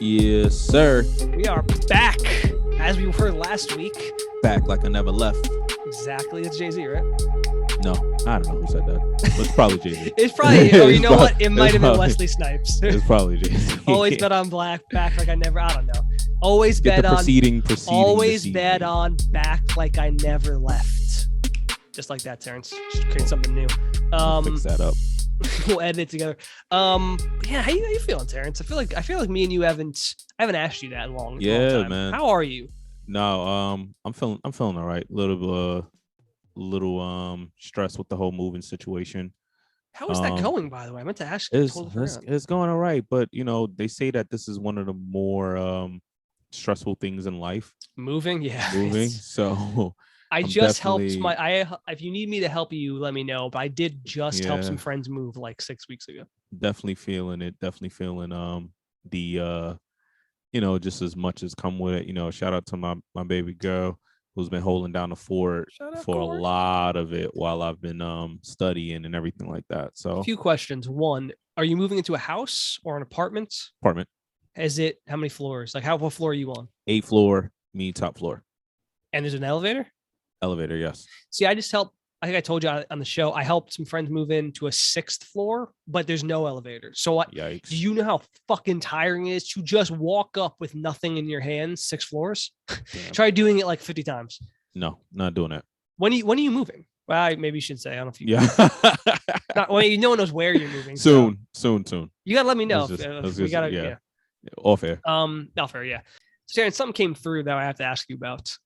Yes, sir. We are back, as we were last week. Back like I never left. Exactly. It's Jay-Z, right? No, I don't know who said that. But it's probably Jay-Z. It's probably, or you know what? It might have been Wesley Snipes. It's probably Jay-Z. Always bet on black, back like I never, I don't know. Always Get bet the on, proceeding. always bet on back like I never left. Just like that, Terrance. Just create something new. Fix that up. We'll edit it together. Yeah, how you feeling, Terrance? I feel like me and you I haven't asked you that in a long time. Man. How are you? No, I'm feeling all right. Little stressed with the whole moving situation. How is that going, by the way? I meant to ask you. It's going all right, but they say that this is one of the more stressful things in life. Moving. So I just helped if you need me to help you, let me know. But I did just help some friends move like 6 weeks ago. Definitely feeling it. Definitely feeling the just as much as come with it. Shout out to my baby girl who's been holding down the fort for a lot of it while I've been studying and everything like that. So a few questions. One, are you moving into a house or an apartment? Apartment. Is it how many floors? Like what floor are you on? 8th floor, me top floor. And there's an elevator? Elevator, yes. See, I just helped. I think I told you on the show, I helped some friends move into a 6th floor, but there's no elevator. So Yikes. Do you know how fucking tiring it is to just walk up with nothing in your hands, 6 floors? Try doing it like 50 times. No, not doing it. When are you moving? Well, maybe you should say. I don't know if you. Yeah. No one knows where you're moving. Soon. You gotta let me know if we gotta. Yeah. Off air. Off air. Yeah. So, Terrance, something came through that I have to ask you about.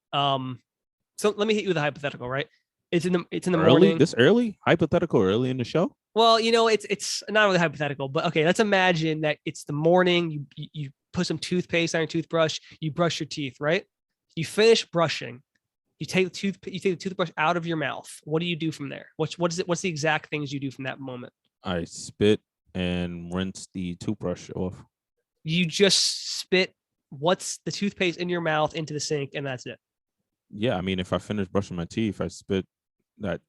So let me hit you with a hypothetical, right? It's in the morning. This early? Hypothetical early in the show? Well, it's not really hypothetical, but okay, let's imagine that it's the morning. You put some toothpaste on your toothbrush, you brush your teeth, right? You finish brushing, you take the toothbrush out of your mouth. What do you do from there? What's the exact things you do from that moment? I spit and rinse the toothbrush off. You just spit what's the toothpaste in your mouth into the sink, and that's it. Yeah, I mean, if I finish brushing my teeth, I spit that,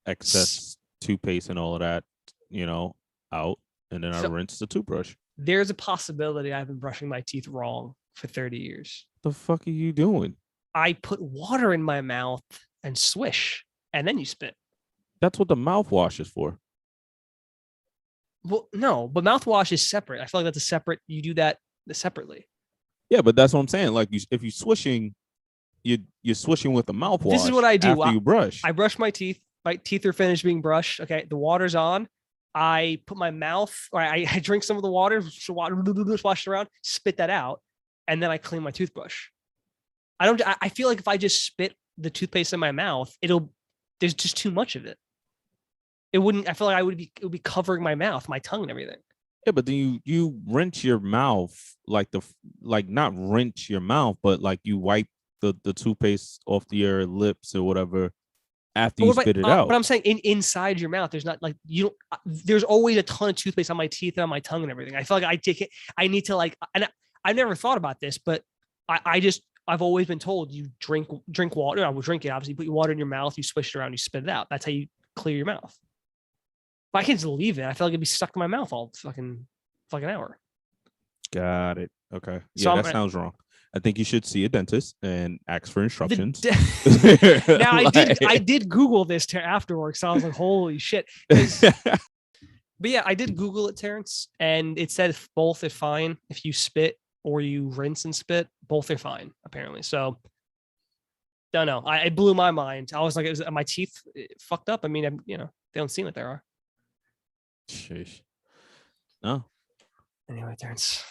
excess toothpaste and all of that, out, and then I rinse the toothbrush. There's a possibility I've been brushing my teeth wrong for 30 years. The fuck are you doing? I put water in my mouth and swish, and then you spit. That's what the mouthwash is for. Well, no, but mouthwash is separate. I feel like that's you do that separately. Yeah, but that's what I'm saying. Like, if you're swishing, you're swishing with the mouthwash. This is what I do after you brush. I brush my teeth. My teeth are finished being brushed. Okay, the water's on. I put my mouth, or I drink some of the water, wash it around, spit that out, and then I clean my toothbrush. I feel like if I just spit the toothpaste in my mouth, there's just too much of it. It wouldn't. I feel like it would be covering my mouth, my tongue, and everything. Yeah, but then you rinse your mouth not rinse your mouth, but like you wipe the toothpaste off your lips or whatever after you spit it out. But I'm saying inside your mouth, there's not like there's always a ton of toothpaste on my teeth and on my tongue and everything. I feel like I take it. I need to and I never thought about this, but I've always been told you drink water. I will drink it. Obviously, you put your water in your mouth, you swish it around, you spit it out. That's how you clear your mouth. But I can't just leave it. I feel like it'd be stuck in my mouth all fucking like an hour. Got it. Okay. Yeah, that sounds wrong. I think you should see a dentist and ask for instructions. Now I did Google this afterwards, so I was like, holy shit. But yeah, I did Google it, Terrance, and it said both are fine. If you spit or you rinse and spit, both are fine, apparently. So don't know. It blew my mind. I was like, are my teeth fucked up? I mean, they don't seem like they are. Sheesh. No. Anyway, Terrance,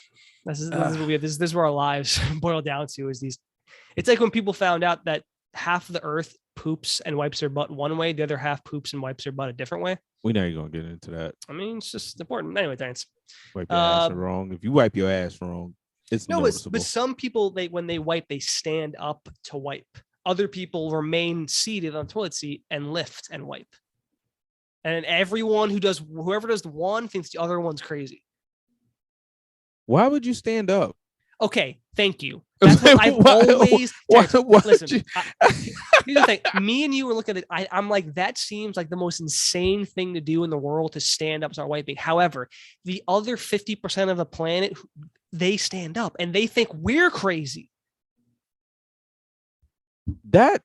this is weird. This is where our lives boil down to is these. It's like when people found out that half of the earth poops and wipes their butt one way, the other half poops and wipes their butt a different way. We know you're gonna get into that. I mean, it's just important. Anyway, Terrance. Wipe your ass wrong. If you wipe your ass wrong, it's noticeable. But some people when they wipe, they stand up to wipe. Other people remain seated on the toilet seat and lift and wipe. And whoever does one thinks the other one's crazy. Why would you stand up? Okay, thank you. That's what I've always. Listen, here's the thing. Me and you were looking at it. I'm like, that seems like the most insane thing to do in the world, to stand up and start wiping. However, the other 50% of the planet, they stand up and they think we're crazy. That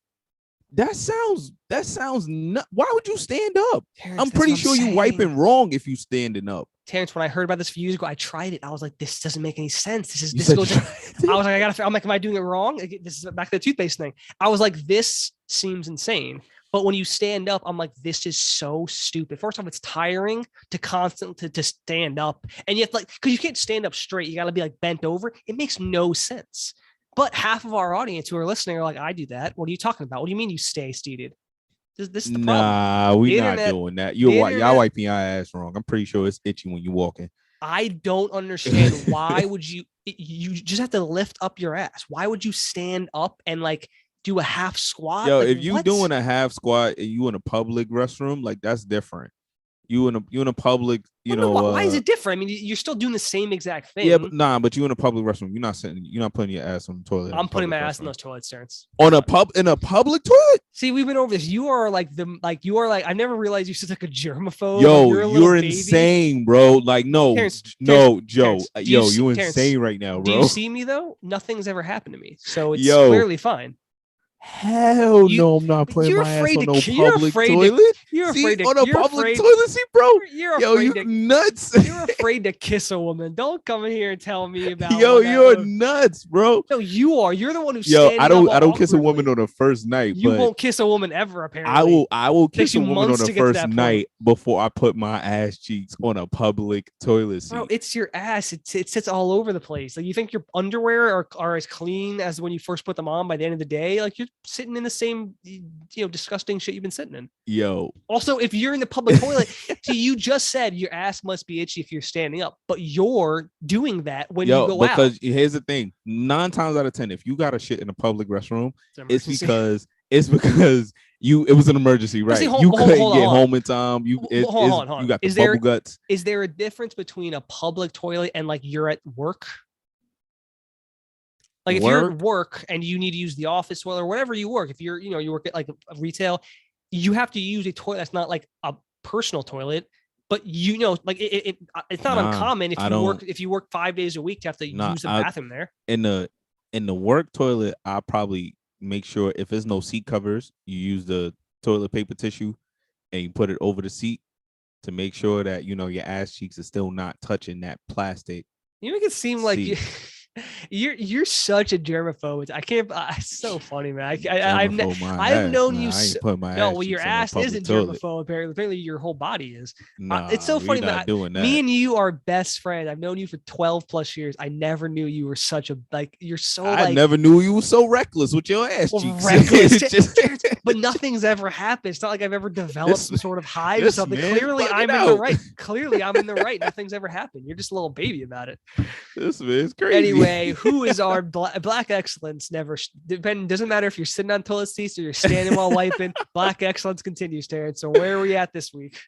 sounds why would you stand up? Terrance, I'm pretty sure you wiping wrong if you standing up. Terrance, when I heard about this a few years ago, I tried it. I was like, this doesn't make any sense. I was like, I'm like, am I doing it wrong? This is back to the toothpaste thing. I was like, this seems insane. But when you stand up, I'm like, this is so stupid. First off, it's tiring to constantly to stand up. And you have like, because you can't stand up straight. You got to be like bent over. It makes no sense. But half of our audience who are listening are like, I do that. What are you talking about? What do you mean you stay seated? This is the problem. Nah, we not doing that. Y'all wiping your ass wrong. I'm pretty sure it's itchy when you walking. I don't understand why would you just have to lift up your ass. Why would you stand up and like do a half squat? Yo, like, if you doing a half squat and you in a public restroom, like that's different. You in a public, why is it different? I mean, you're still doing the same exact thing. Yeah, but you in a public restroom. You're not putting your ass on the toilet. I'm putting my ass in those toilets, Terrance. In a public toilet? See, we've been over this. You are like I never realized you're such like a germaphobe. Yo, you're insane, bro. Like, no, Joe. You insane right now, bro. Do you see me though? Nothing's ever happened to me. So it's clearly fine. Hell no, I'm not putting my ass on no public toilet. You're afraid on a public toilet seat, bro. You're nuts. You're afraid to kiss a woman. Don't come in here and tell me about. You're nuts, bro. No, you are. You're the one who's. I don't kiss a woman on the first night. You won't kiss a woman ever. Apparently, I will kiss a woman on the first night before I put my ass cheeks on a public toilet seat. Bro, it's your ass. It sits all over the place. Like, you think your underwear are as clean as when you first put them on by the end of the day? Like, you're sitting in the same disgusting shit you've been sitting in. Yo, also, if you're in the public toilet, so you just said your ass must be itchy if you're standing up, but you're doing that when you go out. Because here's the thing, 9 times out of 10, if you got a shit in a public restroom, it's because it was an emergency, right? You couldn't get home in time. You got the bubble guts. Is there a difference between a public toilet and like you're at work? Like, if you're at work and you need to use the office toilet or whatever you work, if you're, you work at like a retail, you have to use a toilet that's not like a personal toilet, but it's not uncommon if you work 5 days a week to have to use the bathroom there. In the work toilet, I probably make sure if there's no seat covers, you use the toilet paper tissue and you put it over the seat to make sure that your ass cheeks are still not touching that plastic. You make it seem like you're such a germaphobe. I can't. It's so funny, man. I've known you. Your ass isn't germaphobe. Apparently, your whole body is. It's so funny, man. Me and you are best friends. I've known you for 12 plus years. I never knew you were such a You're so. I never knew you were so reckless with your ass cheeks. Reckless, but nothing's ever happened. It's not like I've ever developed some sort of hive or something. Clearly, I'm in the right. Clearly, I'm in the right. Nothing's ever happened. You're just a little baby about it. This man's crazy. Anyway. Who is our black excellence? Doesn't matter if you're sitting on toilet seats or you're standing while wiping. Black excellence continues, Terrance. So where are we at this week?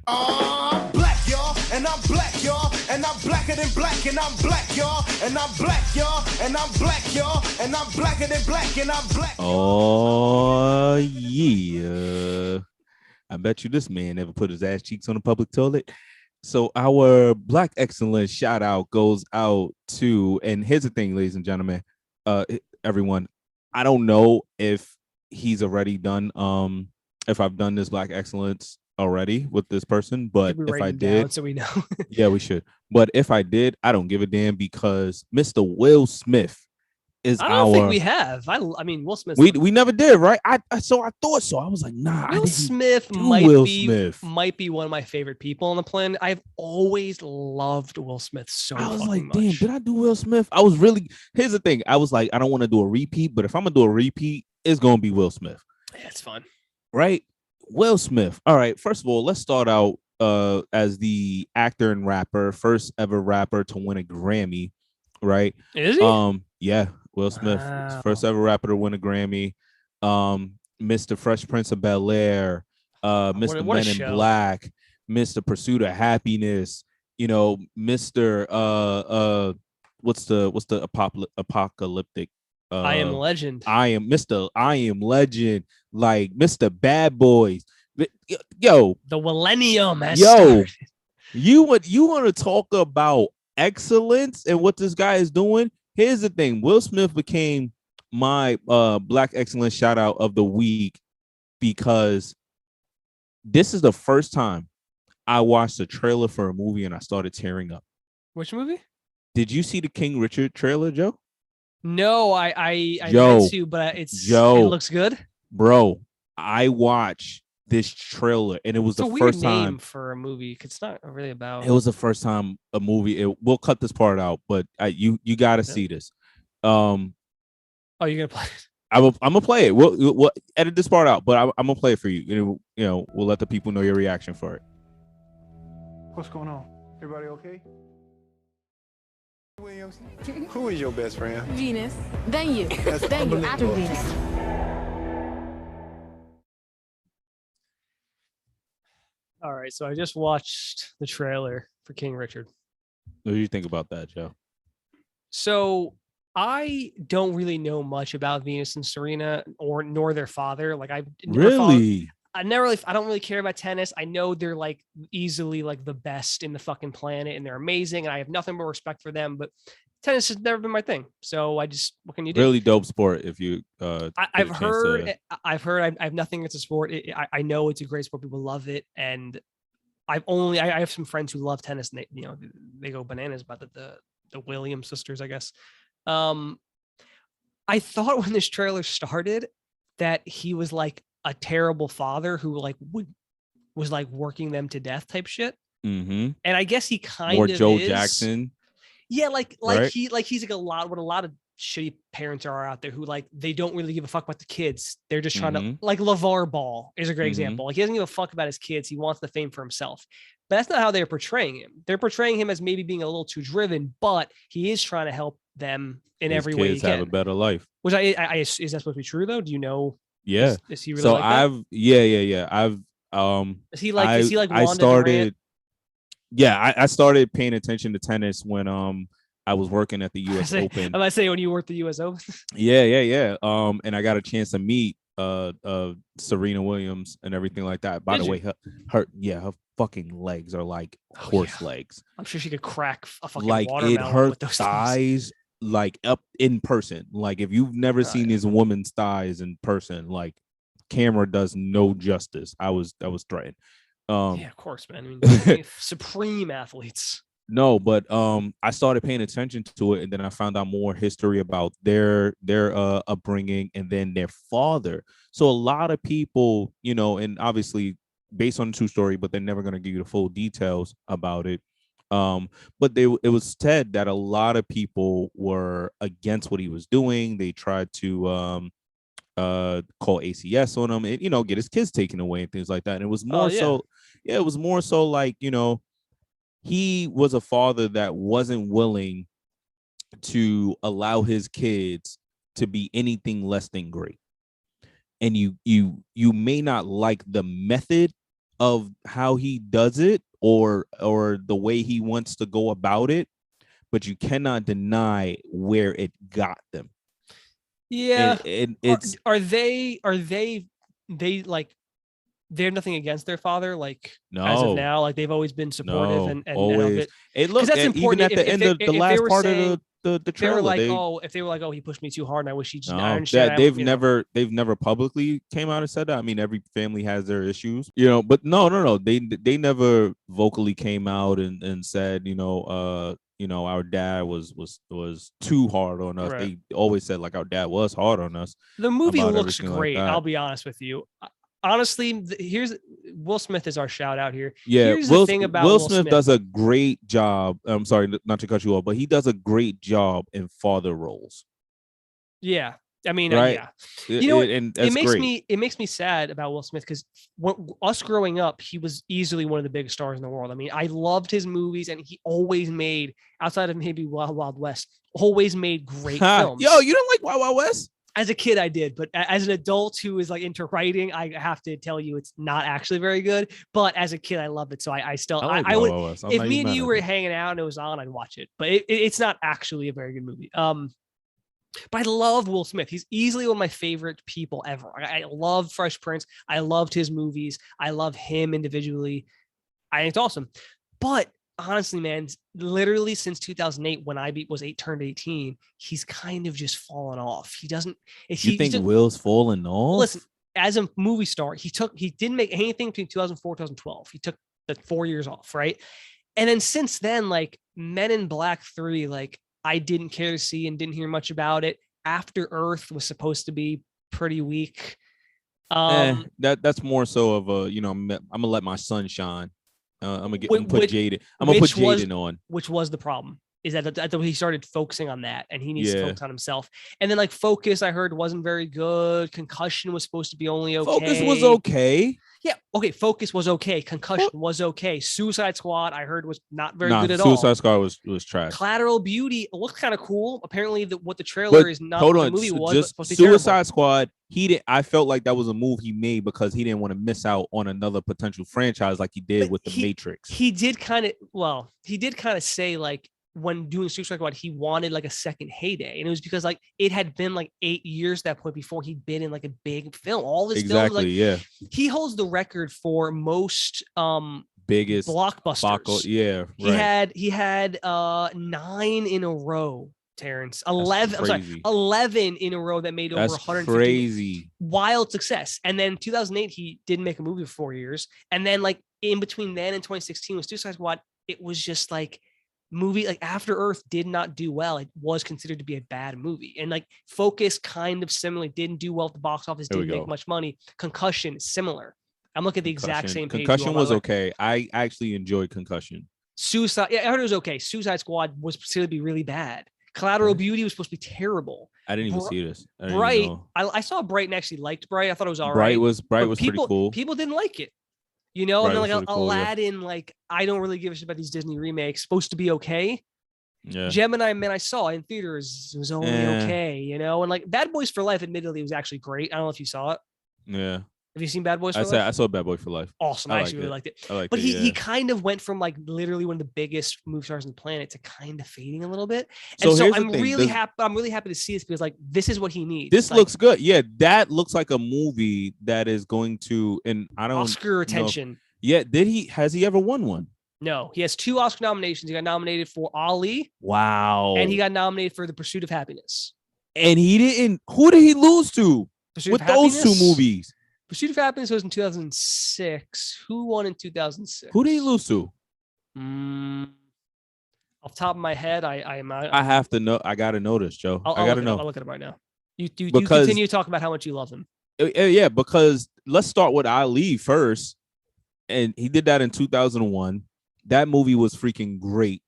I'm black, y'all, and I'm black, y'all, and I'm blacker than black, and I'm black, y'all, and I'm black, y'all, and I'm black, y'all, and I'm blacker than black, and I'm black. Oh yeah, I bet you this man never put his ass cheeks on a public toilet. So our black excellence shout out goes out to, and here's the thing, ladies and gentlemen, everyone, I don't know if he's already done, if I've done this black excellence already with this person, but if I did, so we know. Yeah, we should. But if I did, I don't give a damn, because Mr. Will Smith is I don't think we have. I mean, Will Smith. We never did, right? I thought so. I was like, nah. Will Smith might be one of my favorite people on the planet. I've always loved Will Smith so much. I was like, damn, did I do Will Smith? Here's the thing. I was like, I don't want to do a repeat, but if I'm gonna do a repeat, it's gonna be Will Smith. Yeah, it's fun. Right? Will Smith. All right. First of all, let's start out as the actor and rapper, first ever rapper to win a Grammy. Right? Is he? Yeah. Will Smith, first ever rapper to win a Grammy. Mr. Fresh Prince of Bel-Air, Mr. Men in Black, Mr. Pursuit of Happiness, Mr. what's the apocalyptic? I Am Legend. I am Legend, like Mr. Bad Boys. Yo, the millennium has yo, started. you want to talk about excellence and what this guy is doing? Here's the thing: Will Smith became my Black Excellence shout out of the week because this is the first time I watched a trailer for a movie and I started tearing up. Which movie? Did you see the King Richard trailer, Joe? No, I meant to, but it looks good. Bro, I watched this trailer and it was the first time for a movie. It's not really about. It was the first time a movie. We'll cut this part out, but you got to see this. Oh, you're gonna play it? I'm gonna play it. We'll edit this part out, but I'm gonna play it for you. We'll let the people know your reaction for it. What's going on? Everybody okay? Williams, who is your best friend? Venus. Then you. That's then you after unbelievable. Venus. All right, so I just watched the trailer for King Richard. What do you think about that, Joe? So I don't really know much about Venus and Serena nor their father. Like I don't really care about tennis. I know they're like easily like the best in the fucking planet and they're amazing. And I have nothing but respect for them, but tennis has never been my thing. So what can you do? Really dope sport. If you, I've heard, I have nothing against the sport. I know it's a great sport. People love it. And I have some friends who love tennis and they go bananas about the Williams sisters, I guess. I thought when this trailer started that he was like a terrible father who like was like working them to death type shit. Mm-hmm. And I guess he kind or of Joe is. Jackson. Yeah, like right? he's like a lot of shitty parents are out there who like they don't really give a fuck about the kids. They're just trying to like LeVar Ball is a great example. Like he doesn't give a fuck about his kids. He wants the fame for himself. But that's not how they're portraying him. They're portraying him as maybe being a little too driven, but he is trying to help them in every way he can. Have a better life. Which is that supposed to be true though? Do you know? Yeah. Is he really so like I've that? yeah. I've is he like Wanda I started I started paying attention to tennis when I was working at the US Open. I might say when you worked the US Open. Yeah. And I got a chance to meet Serena Williams and everything like that. By the way, her fucking legs are like horse legs. I'm sure she could crack a fucking like watermelon her with those thighs things. like up in person. Like if you've never seen these women's thighs in person, like camera does no justice. I was threatened. Yeah, of course, man. I mean, supreme athletes. No, but I started paying attention to it, and then I found out more history about their upbringing and then their father. So a lot of people, and obviously based on the true story, but they're never going to give you the full details about it. But it was said that a lot of people were against what he was doing. They tried to call ACS on him and get his kids taken away and things like that. And it was more it was more so like he was a father that wasn't willing to allow his kids to be anything less than great. And you may not like the method of how he does it or the way he wants to go about it, but you cannot deny where it got them. Yeah. And it's are they like they're nothing against their father, like no. As of now, like they've always been supportive and always. It looks that's important. Even at the end of the last part of the trailer, if they were like, he pushed me too hard, and I wish he just. They've never publicly came out and said that. I mean, every family has their issues, But no. They never vocally came out and said, our dad was too hard on us. Right. They always said like our dad was hard on us. The movie looks great. Like I'll be honest with you. Honestly, here's Will Smith is our shout out here. Yeah, here's the thing about Will Smith does a great job. I'm sorry not to cut you off, but he does a great job in father roles. Yeah, I mean, right? It makes me sad about Will Smith because us growing up, he was easily one of the biggest stars in the world. I mean, I loved his movies, and he always made, outside of maybe Wild Wild West, always made great films. Yo, you don't like Wild Wild West? As a kid, I did, but as an adult who is like into writing, I have to tell you it's not actually very good. But as a kid, I love it, so I still like I would Wild Wild West. I'm if not me even and mad you at were it. hanging out and it was on, I'd watch it. But it's not actually a very good movie. But I love Will Smith. He's easily one of my favorite people ever. I love Fresh Prince. I loved his movies. I love him individually. I think it's awesome. But honestly, man, literally since 2008, when was turned 18, he's kind of just fallen off. He doesn't. You think Will's falling off? Listen, as a movie star, he didn't make anything between 2004 2012. He took the 4 years off, right? And then since then, like Men in Black 3, like I didn't care to see and didn't hear much about it. After Earth was supposed to be pretty weak. That's more so of a, I'm gonna let my sun shine. I'm gonna put Jaden. I'm gonna put Jaden on. Which was the problem, is that he started focusing on that, and he needs to focus on himself. And then like Focus, I heard wasn't very good. Concussion was supposed to be only okay. Focus was okay. Yeah, okay. Focus was okay. Concussion was okay. Suicide Squad, I heard, was not very good at all. Suicide Squad was trash. Collateral Beauty looked kind of cool. Apparently, what the trailer is not what the movie was. Just but Suicide Squad. I felt like that was a move he made because he didn't want to miss out on another potential franchise like he did with The Matrix. He did kind of say like, when doing Suicide Squad, he wanted like a second heyday, and it was because like it had been like 8 years at that point before he'd been in like a big film. All this films, like, he holds the record for most biggest blockbusters. He had 9 in a row. Terrance, 11 in a row that made over 150. Crazy, wild success. And then 2008, he didn't make a movie for 4 years, and then like in between then and 2016 was Suicide Squad. It was just like. Movie like After Earth did not do well. It was considered to be a bad movie, and like Focus kind of similarly didn't do well at the box office, didn't make much money. Concussion, similar. I'm looking at the exact same page. Concussion was okay. I actually enjoyed Concussion. Suicide, yeah, I heard it was okay. Suicide Squad was supposed to be really bad. Collateral Beauty was supposed to be terrible. I didn't even see this. Bright, I saw Bright and actually liked Bright. I thought it was all right. Bright was pretty cool. People didn't like it. And then like Aladdin, like I don't really give a shit about these Disney remakes. Supposed to be okay. Yeah. Gemini Man, I saw in theaters, was only okay, and like Bad Boys for Life, admittedly, was actually great. I don't know if you saw it. Yeah. Have you seen Bad Boys for Life? I saw Bad Boy for Life. Awesome. I actually really liked it. But he kind of went from like literally one of the biggest movie stars on the planet to kind of fading a little bit. And so I'm really happy. I'm really happy to see this because like this is what he needs. This looks good. Yeah, that looks like a movie that is going to, and I don't Oscar attention. Yeah, has he ever won one? No, he has 2 Oscar nominations. He got nominated for Ali. Wow. And he got nominated for The Pursuit of Happiness. And he didn't. Who did he lose to with those 2 movies? Pursuit of Happiness was in 2006. Who won in 2006? Who did he lose to? Off the top of my head, I have to know. I gotta know this, Joe. I gotta know. I'll look at him right now. You continue to talk about how much you love him. Yeah, because let's start with Ali first. And he did that in 2001. That movie was freaking great.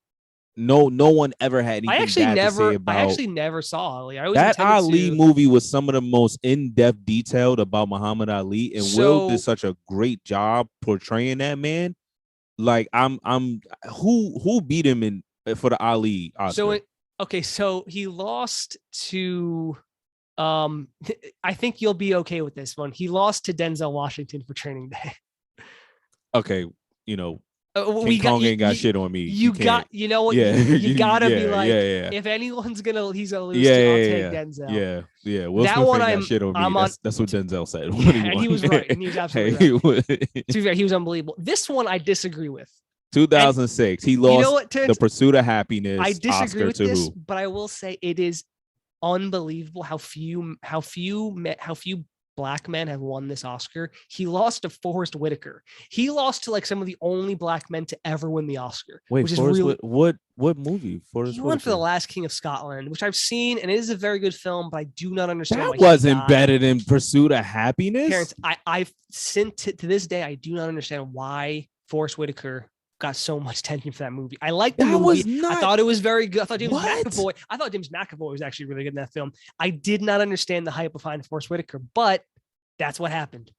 No one ever had anything bad to say about. I actually never saw Ali. That Ali movie was some of the most in-depth detailed about Muhammad Ali, and Will did such a great job portraying that man. Like who beat him for the Ali Oscar? So he lost to. I think you'll be okay with this one. He lost to Denzel Washington for Training Day. Okay, Kong ain't got shit on me. You know what? Yeah. You gotta be like, if anyone's he's gonna lose. I'll take Denzel. Yeah. Will Smith ain't got shit on me. That's what Denzel said. And he was right. And he was absolutely right. To be fair, he was unbelievable. This one I disagree with. 2006. He lost The Pursuit of Happiness. I disagree Oscar with to this, who? but I will say it is unbelievable how few Black men have won this Oscar. He lost to Forrest Whitaker. He lost to like some of the only Black men to ever win the Oscar. Wait, which Forrest, is really, what movie? Forrest he won for The Last King of Scotland, which I've seen, and it is a very good film, but I do not understand that wasn't better than Pursuit of Happiness. Parents, I've sent to this day, I do not understand why Forrest Whitaker got so much attention for that movie. I liked the movie. I thought it was very good. I thought James McAvoy was actually really good in that film. I did not understand the hype behind Forrest Whitaker, but that's what happened.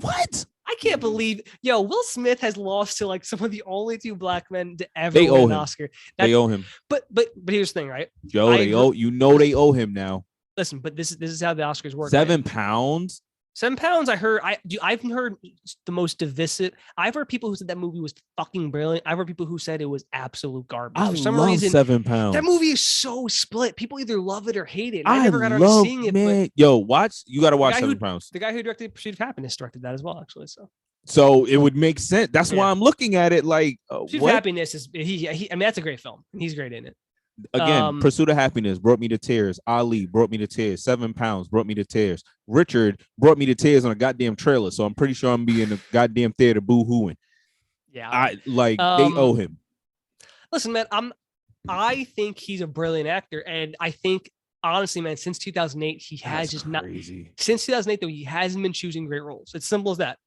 What? I can't believe, Will Smith has lost to like some of the only 2 Black men to ever win an Oscar. They owe him. But here's the thing, right? Joe, they owe him now. listen, but this is how the Oscars work. 7 pounds. 7 pounds. I've heard the most divisive. I've heard people who said that movie was fucking brilliant. I've heard people who said it was absolute garbage. I For some love reason, 7 pounds. that movie is so split. People either love it or hate it. I never got around to seeing it. Man. Yo, watch. You got to watch 7 pounds. The guy who directed Pursuit of Happiness directed that as well, actually. So it would make sense. That's why I'm looking at it like Pursuit of Happiness is he. I mean, that's a great film. He's great in it. Again, Pursuit of Happiness brought me to tears. Ali brought me to tears. 7 pounds brought me to tears. Richard brought me to tears on a goddamn trailer. So I'm pretty sure I'm being in the goddamn theater boo-hooing. Yeah. They owe him. Listen, man, I think he's a brilliant actor. And I think, honestly, man, since 2008, he has just crazy. Not. Since 2008, though, he hasn't been choosing great roles. It's simple as that.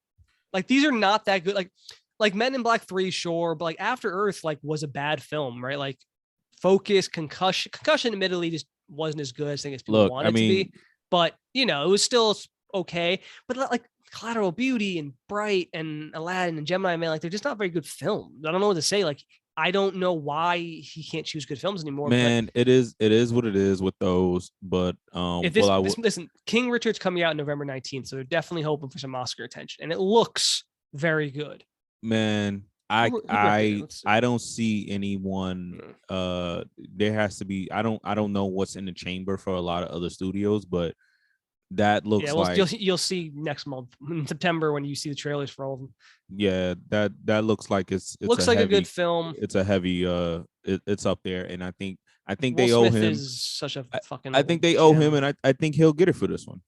Like, these are not that good. Like Men in Black 3, sure. But like After Earth, like, was a bad film, right? Like, Focus, Concussion, admittedly, just wasn't as good as I think as people wanted it to be. But, you know, it was still okay. But like Collateral Beauty and Bright and Aladdin and Gemini Man, like, they're just not very good films. I don't know what to say. Like, I don't know why he can't choose good films anymore. Man, it is what it is with those. But listen, King Richard's coming out November 19th, so they're definitely hoping for some Oscar attention. And it looks very good. Man, I don't see anyone. There has to be. I don't know what's in the chamber for a lot of other studios, but that looks like you'll see next month in September when you see the trailers for all of them. Yeah, that looks like it's looks like a good film. It's a heavy. It's up there, and I think Will they owe Smith him. Is such a fucking. I think they owe him, and I think he'll get it for this one.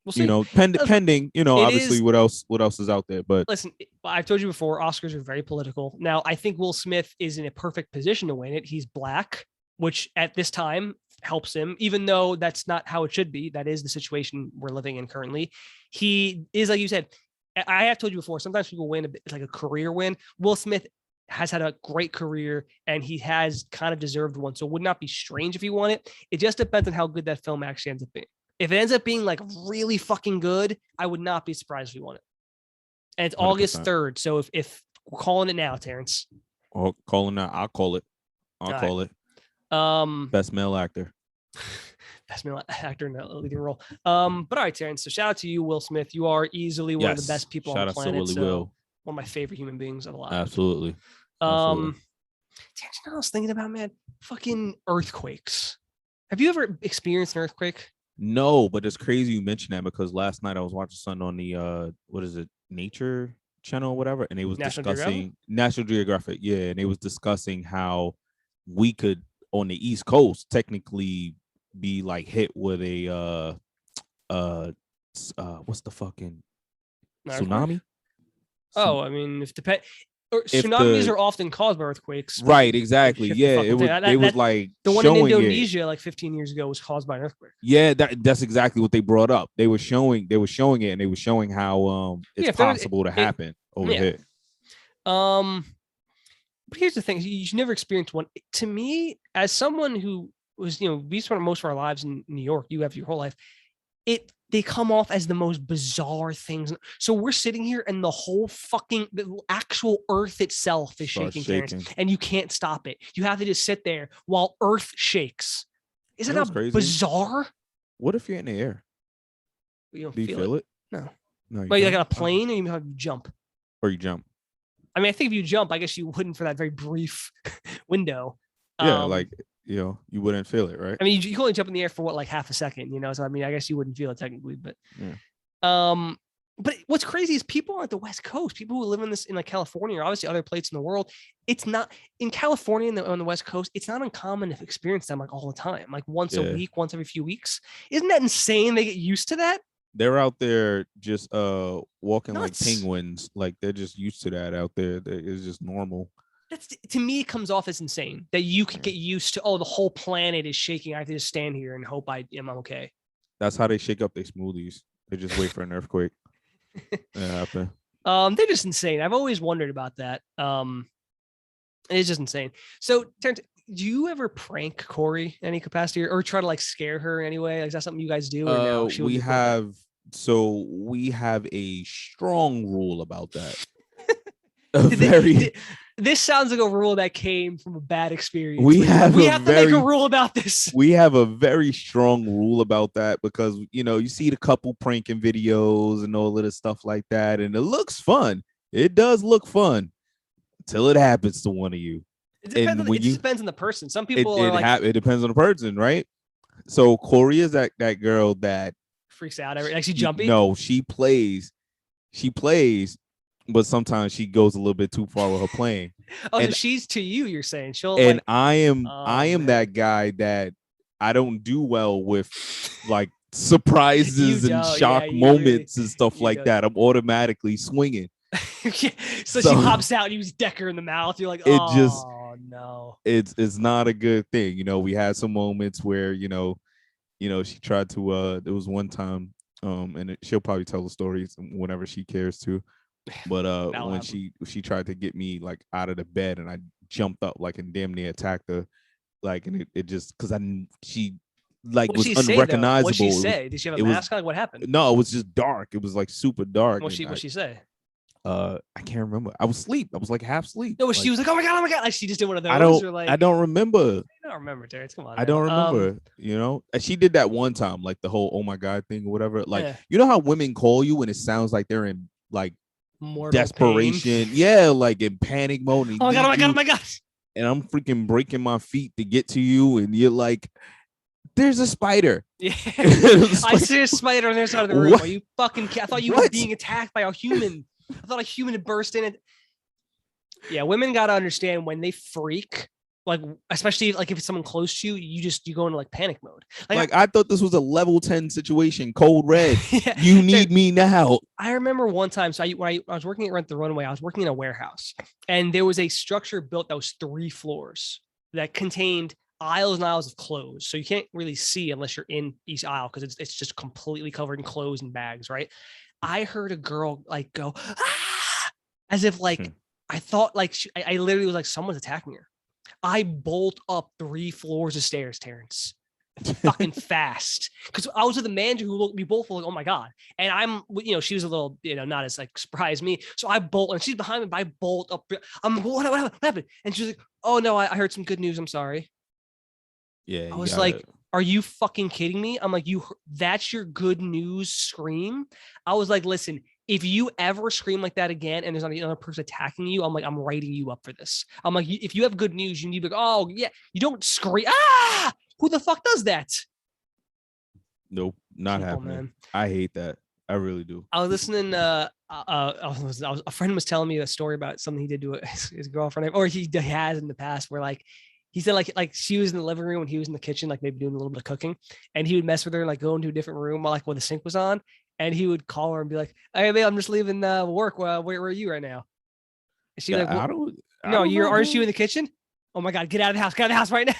We'll see. You know, pending, you know, obviously what else is out there. But listen, I've told you before, Oscars are very political. Now, I think Will Smith is in a perfect position to win it. He's black, which at this time helps him, even though that's not how it should be. That is the situation we're living in currently. He is, like you said, I have told you before, sometimes people win it's like a career win. Will Smith has had a great career and he has kind of deserved one. So it would not be strange if he won it. It just depends on how good that film actually ends up being. If it ends up being like really fucking good, I would not be surprised if we won it. And it's 100%. August 3rd. So if we're calling it now, Terrance. Oh, calling now. I'll call it. Call it. Best male actor. Best male actor in a leading role. But all right, Terrance. So shout out to you, Will Smith. You are easily one of the best people on the planet. Shout out to Willie Will. One of my favorite human beings of alive. Absolutely. Terrance, you know what I was thinking about, man? Fucking earthquakes. Have you ever experienced an earthquake? No, but it's crazy you mentioned that because last night I was watching something on the what is it, Nature Channel or whatever, and it was discussing National Geographic, yeah, and it was discussing how we could on the East Coast technically be like hit with a what's the fucking tsunami? Oh, I mean, tsunamis are often caused by earthquakes. Right, exactly. Yeah, it was like the one in Indonesia like 15 years ago was caused by an earthquake. Yeah, that's exactly what they brought up. They were showing it, and they were showing how it's possible to happen over here. But here's the thing: you never experienced one. To me, as someone who was, we spent most of our lives in New York. You have your whole life. They come off as the most bizarre things. So we're sitting here and the actual earth itself is shaking. And you can't stop it. You have to just sit there while earth shakes. Isn't that bizarre? What if you're in the air? You don't Do you feel it? No. But you like on a plane or you have to jump? Or you jump. I mean, I think if you jump, I guess you wouldn't for that very brief window. Yeah, you wouldn't feel it, right? I mean, you can only jump in the air for what, like half a second, So I mean, I guess you wouldn't feel it technically, but but what's crazy is people on the West Coast, people who live in like California or obviously other places in the world, it's not in California and on the West Coast, it's not uncommon to experience them like all the time, like once a week, once every few weeks. Isn't that insane? They get used to that. They're out there just walking like penguins, like they're just used to that out there. It's just normal. That's, to me, it comes off as insane that you could get used to, the whole planet is shaking. I have to just stand here and hope I'm okay. That's how they shake up their smoothies. They just wait for an earthquake. They're just insane. I've always wondered about that. It's just insane. So, Terrance, do you ever prank Corey in any capacity or try to like scare her in any way? Like, is that something you guys do? Or no? We have a strong rule about that. This sounds like a rule that came from a bad experience. We have to make a rule about this. We have a very strong rule about that because you see the couple pranking videos and all of this stuff like that, and it looks fun. It does look fun until it happens to one of you. It depends on the person. Some people it depends on the person, right? So Corey is that girl that freaks out. Actually, jumpy. No, she plays, but sometimes she goes a little bit too far with her playing. So she's to you. You're saying she'll. And I am that guy that I don't do well with like surprises and shock moments and stuff like that. I'm automatically swinging. So she pops out and you deck her in the mouth. You're like, oh no. It's not a good thing. We had some moments where she tried to. There was one time, and she'll probably tell the stories whenever she cares to. But when she tried to get me like out of the bed and I jumped up like and damn near attacked her, like, and it just because she like was unrecognizable. What'd she say? Did she have a mask on? Like, what happened? No, it was just dark. It was like super dark. What'd she say? I can't remember. I was asleep. I was like half asleep. No, she was like, oh my god. Like she just did one of those. I don't remember. I don't remember, Terrance. Come on. I don't remember. And she did that one time, like the whole oh my god thing or whatever. Like you know how women call you and it sounds like they're in like mortal desperation, pain. like in panic mode. Oh my god! And I'm freaking breaking my feet to get to you, and you're like, "There's a spider." Yeah, I see a spider on the other side of the room. What? Are you fucking? I thought you were being attacked by a human. I thought a human had burst in. Yeah, women gotta understand when they freak. Like, especially like if it's someone close to you, you go into like panic mode. Like I thought this was a level 10 situation, code red. Yeah, you need me now. I remember one time, so when I was working at Rent the Runway, I was working in a warehouse, and there was a structure built that was 3 floors that contained aisles and aisles of clothes. So you can't really see unless you're in each aisle because it's just completely covered in clothes and bags, right? I heard a girl like go as if like I thought like I literally was like someone's attacking her. I bolt up 3 floors of stairs, Terrance, fucking fast. Because I was with a manager who we both were like, oh my God. And I'm, she was a little, not as like surprised me. So I bolt, and she's behind me, but I bolt up. I'm like, what happened? And she was like, oh no, I heard some good news. I'm sorry. Yeah. I was like, are you fucking kidding me? I'm like, that's your good news scream? I was like, listen, if you ever scream like that again and there's another person attacking you, I'm like, I'm writing you up for this. I'm like, if you have good news, you need to be like, oh yeah, you don't scream. Who the fuck does that? Nope, not happening. Man. I hate that. I really do. I was listening. A friend was telling me a story about something he did to his girlfriend, or he has in the past, where like he said like she was in the living room and he was in the kitchen, like maybe doing a little bit of cooking, and he would mess with her, like go into a different room while the sink was on. And he would call her and be like, "Hey, babe, I'm just leaving work. Where are you right now?" And she's like, "Aren't you in the kitchen? Oh my God, get out of the house right now!"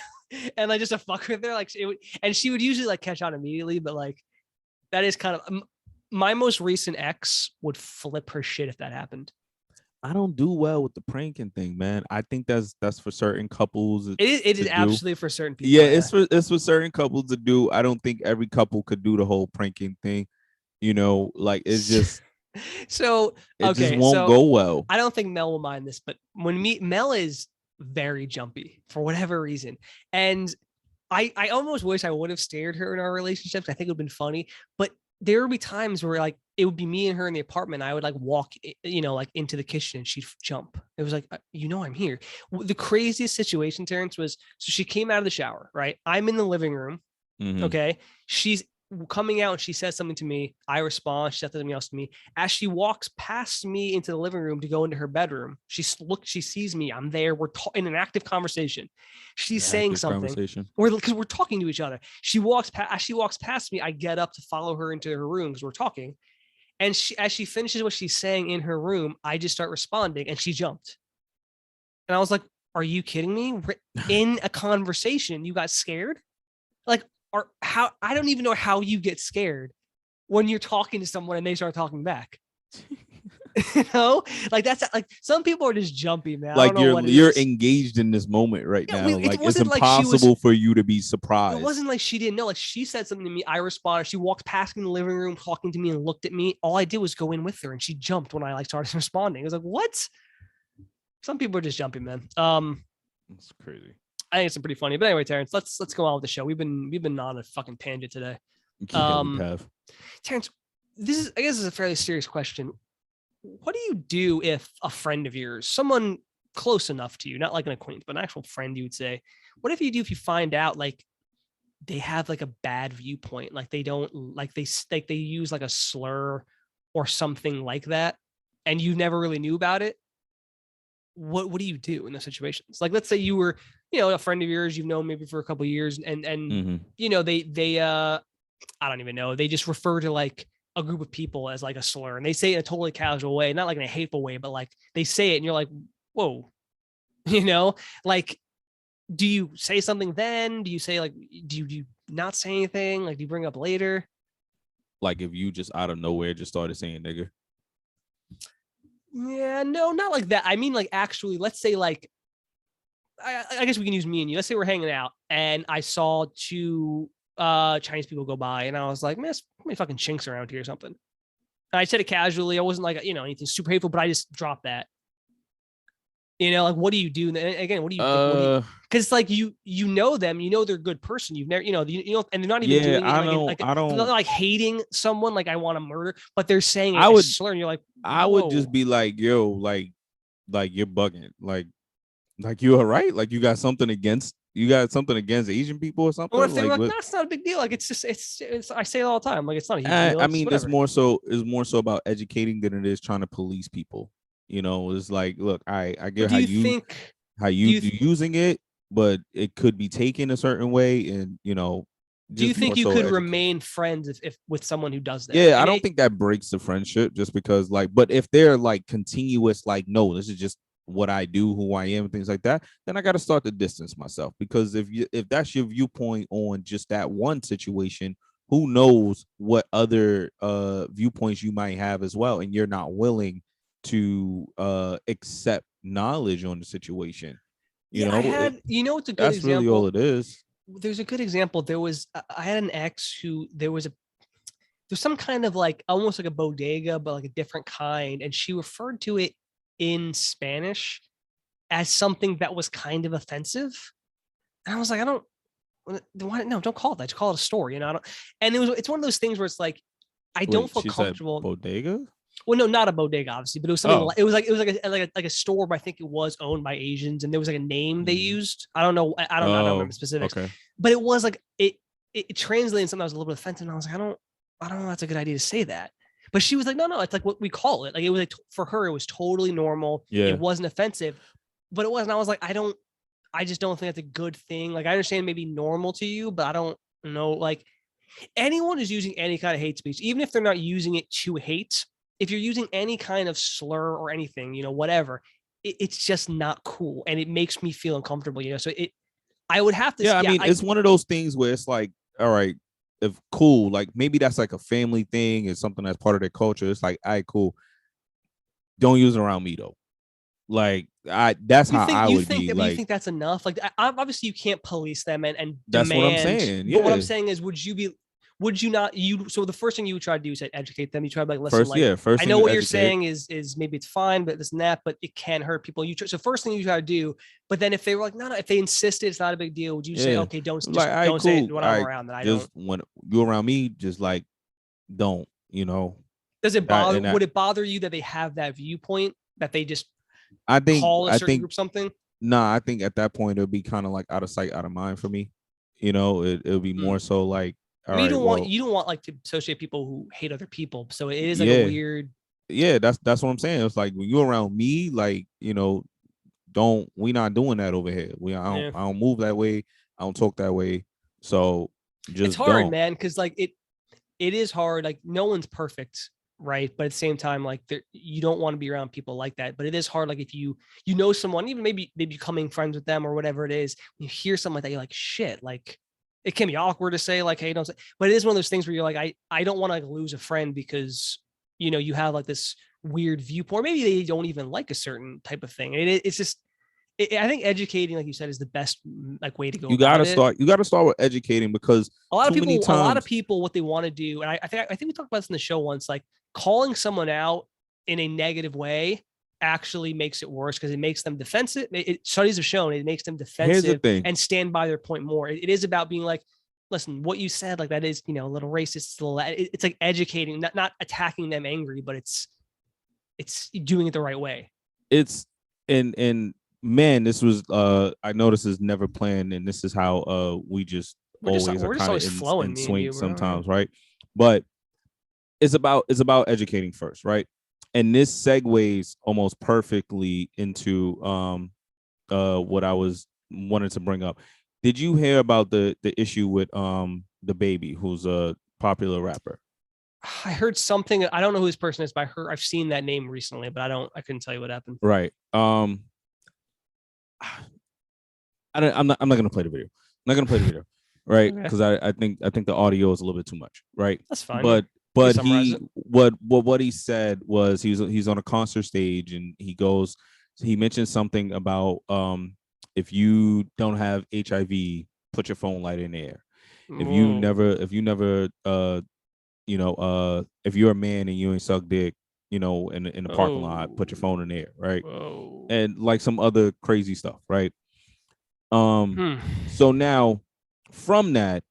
And like just to fuck with her, like she would usually like catch on immediately, but like that is kind of my most recent ex would flip her shit if that happened. I don't do well with the pranking thing, man. I think that's for certain couples. It is absolutely for certain people. Yeah, it's for certain couples to do. I don't think every couple could do the whole pranking thing. Like it's just so it just won't go well. I don't think Mel will mind this, but Mel is very jumpy for whatever reason. And I almost wish I would have stared her in our relationships. I think it would have been funny, but there would be times where like it would be me and her in the apartment. I would like walk, like into the kitchen and she'd jump. It was like, I'm here. The craziest situation, Terrance, was so she came out of the shower, right? I'm in the living room. Mm-hmm. Okay. She's coming out and she says something to me. I respond. She says something else to me. As she walks past me into the living room to go into her bedroom, she sees me. I'm there. We're in an active conversation. She's saying something. Because we're talking to each other. As she walks past me, I get up to follow her into her room because we're talking. And as she finishes what she's saying in her room, I just start responding, and she jumped. And I was like, "Are you kidding me? We're in a conversation, you got scared?" Like, I don't even know how you get scared when you're talking to someone and they start talking back. Like that's like some people are just jumpy, man. Like you're engaged in this moment right now. Like it's impossible for you to be surprised. It wasn't like she didn't know. Like she said something to me, I responded. She walked past me in the living room, talking to me, and looked at me. All I did was go in with her, and she jumped when I like started responding. I was like, "What?" Some people are just jumping, man. It's crazy. I think it's pretty funny. But anyway, Terrance, let's go on with the show. We've been on a fucking tangent today. Yeah, we have. Terrance, I guess this is a fairly serious question. What do you do if a friend of yours, someone close enough to you, not like an acquaintance, but an actual friend, you would say, what if you find out like they have like a bad viewpoint, like they don't like they use like a slur or something like that, and you never really knew about it? What do you do in those situations? Like, let's say you were, a friend of yours you've known maybe for a couple of years, and they I don't even know, they just refer to like a group of people as like a slur, and they say it in a totally casual way, not like in a hateful way, but like they say it and you're like, whoa, like, do you say something then? Do you say like, do you not say anything? Like, do you bring up later? Like if you just out of nowhere just started saying nigga. Yeah, no, not like that. I mean, like, actually, let's say like, I guess we can use me and you. Let's say we're hanging out and I saw two Chinese people go by and I was like, man, there's many fucking chinks around here or something. And I said it casually. I wasn't like, anything super hateful, but I just dropped that. Like, what do you do? And again, what do you? Because it's like you know them, they're a good person. You've never, and they're not even doing it. I don't they're not like hating someone like I want to murder, but they're saying it as slur, and you're like, whoa. I would just be like, yo, like you're bugging, like you all right? Like you got something against Asian people or something? Or if they're like, no, it's not a big deal. Like it's just it's I say it all the time. Like it's not a huge deal. I mean, it's more so about educating than it is trying to police people. It's like, look, I get how you using it, but it could be taken a certain way, and do you think you could remain friends if with someone who does that? Yeah, I don't think that breaks the friendship just because but if they're like continuous, like, no, this is just what I do, who I am, things like that, then I got to start to distance myself, because if that's your viewpoint on just that one situation, who knows what other viewpoints you might have as well, and you're not willing to accept knowledge on the situation. It's a good that's example. Really all it is. There's a good example. I had an ex who there's some kind of like almost like a bodega, but like a different kind, and she referred to it in Spanish as something that was kind of offensive, and I was like, don't call it that. Just call it a store, and it's one of those things where it's like, I don't feel comfortable. Bodega? Well, no, not a bodega, obviously, but it was something. It was like a store, but I think it was owned by Asians, and there was like a name they used. I don't know. I don't remember specifics. Okay. But it was like it translated something that was a little bit offensive, and I was like, I don't know. That's a good idea to say that. But she was like, no, it's like what we call it. Like it was like, for her, it was totally normal. Yeah. It wasn't offensive, but it wasn't. I was like, I just don't think that's a good thing. Like I understand maybe normal to you, but I don't know. Like anyone who's using any kind of hate speech, even if they're not using it to hate, if you're using any kind of slur or anything, whatever, it's just not cool. And it makes me feel uncomfortable, so I would have to. Yeah, I mean, it's one of those things where it's like, all right, if cool, like maybe that's like a family thing, it's something that's part of their culture. It's like, all right, cool. Don't use it around me though. Like that's how I would be. You think that's enough? Like obviously you can't police them and that's demand. What I'm saying. Yeah. But what I'm saying is, would you not? So the first thing you would try to do is educate them. You try to like, listen, first I know what you're saying is maybe it's fine, but this and that, but it can hurt people. So first thing you try to do, but then if they were like, no, if they insisted it's not a big deal, would you say, okay, don't say it when I'm around, that I just don't. When you're around me, just like, don't, Does it bother? Would it bother you that they have that viewpoint, that they just call a certain group something? Nah, I think at that point it'll be kind of like out of sight, out of mind for me. It'll be more so like, you don't want like to associate people who hate other people. So it is like a weird. Yeah, that's what I'm saying. It's like when you're around me, like, we not doing that over here. I don't move that way. I don't talk that way. So it's hard, man, because like it is hard. Like no one's perfect, right? But at the same time, like you don't want to be around people like that. But it is hard. Like if you know someone, even maybe becoming friends with them or whatever it is, you hear something like that, you're like, shit, like. It can be awkward to say like, hey, don't say, but it is one of those things where you're like, I don't want to lose a friend because, you have like this weird viewpoint. Maybe they don't even like a certain type of thing. It's just, I think educating, like you said, is the best like way to go. You got to start with educating, because a lot of people, what they want to do. And I think we talked about this in the show once, like calling someone out in a negative way actually makes it worse because it makes them defensive. Studies have shown it makes them Here's defensive the thing. and stand by their point more. It is about being like, listen, what you said, like that is, a little racist. It's like educating, not attacking them angry, but it's doing it the right way. It's and man, this was I noticed is never planned, and this is how we just We're just always are kind of flowing in swing you, sometimes, right? But it's about educating first, right? And this segues almost perfectly into what I was wanted to bring up. Did you hear about the issue with the baby who's a popular rapper? I heard something. I don't know who this person is, but I've seen that name recently, but I couldn't tell you what happened. Right. I'm not gonna play the video. I'm not gonna play the video, right? Because okay. I think the audio is a little bit too much, right? That's fine. But what he said was he's on a concert stage and he mentioned something about if you don't have HIV, put your phone light in the air. If you never if you're a man and you ain't suck dick, in the parking lot, put your phone in the air, right? Whoa. And like some other crazy stuff, right? So now from that,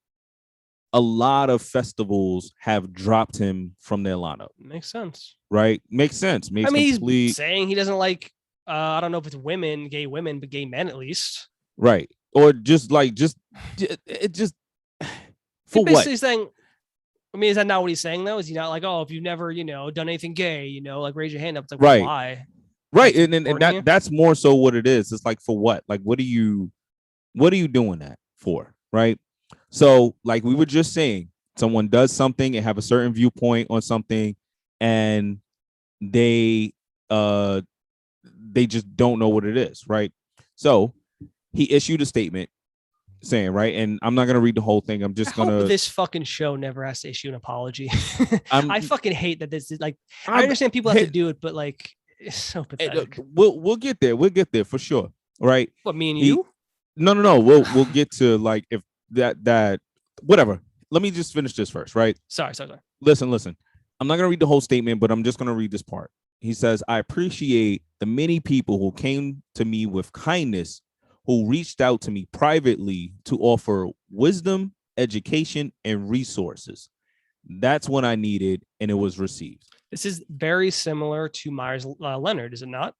a lot of festivals have dropped him from their lineup. Makes sense, right? Makes sense. He's saying he doesn't like I don't know if it's gay women, but gay men at least, right? Or just for what? He's saying. Is that not what he's saying though? Is he not like, oh, if you've never, done anything gay, like raise your hand up? It's like, right. Why? Right. And that's more so what it is. It's like, for what? Like, what are you doing that for? Right. So like we were just saying, someone does something and have a certain viewpoint on something and they just don't know what it is. Right. So he issued a statement saying, right, and I'm not gonna read the whole thing. I'm just gonna. This fucking show never has to issue an apology. I fucking hate that this is like. I understand people have to do it, but like, it's so pathetic. We'll get there. We'll get there for sure. Right? What, me and you? No. We'll get to like if that whatever. Let me just finish this first, right? Sorry. Listen. I'm not gonna read the whole statement, but I'm just gonna read this part. He says, "I appreciate the many people who came to me with kindness, who reached out to me privately to offer wisdom, education, and resources. That's what I needed, and it was received." This is very similar to Myers Leonard, is it not?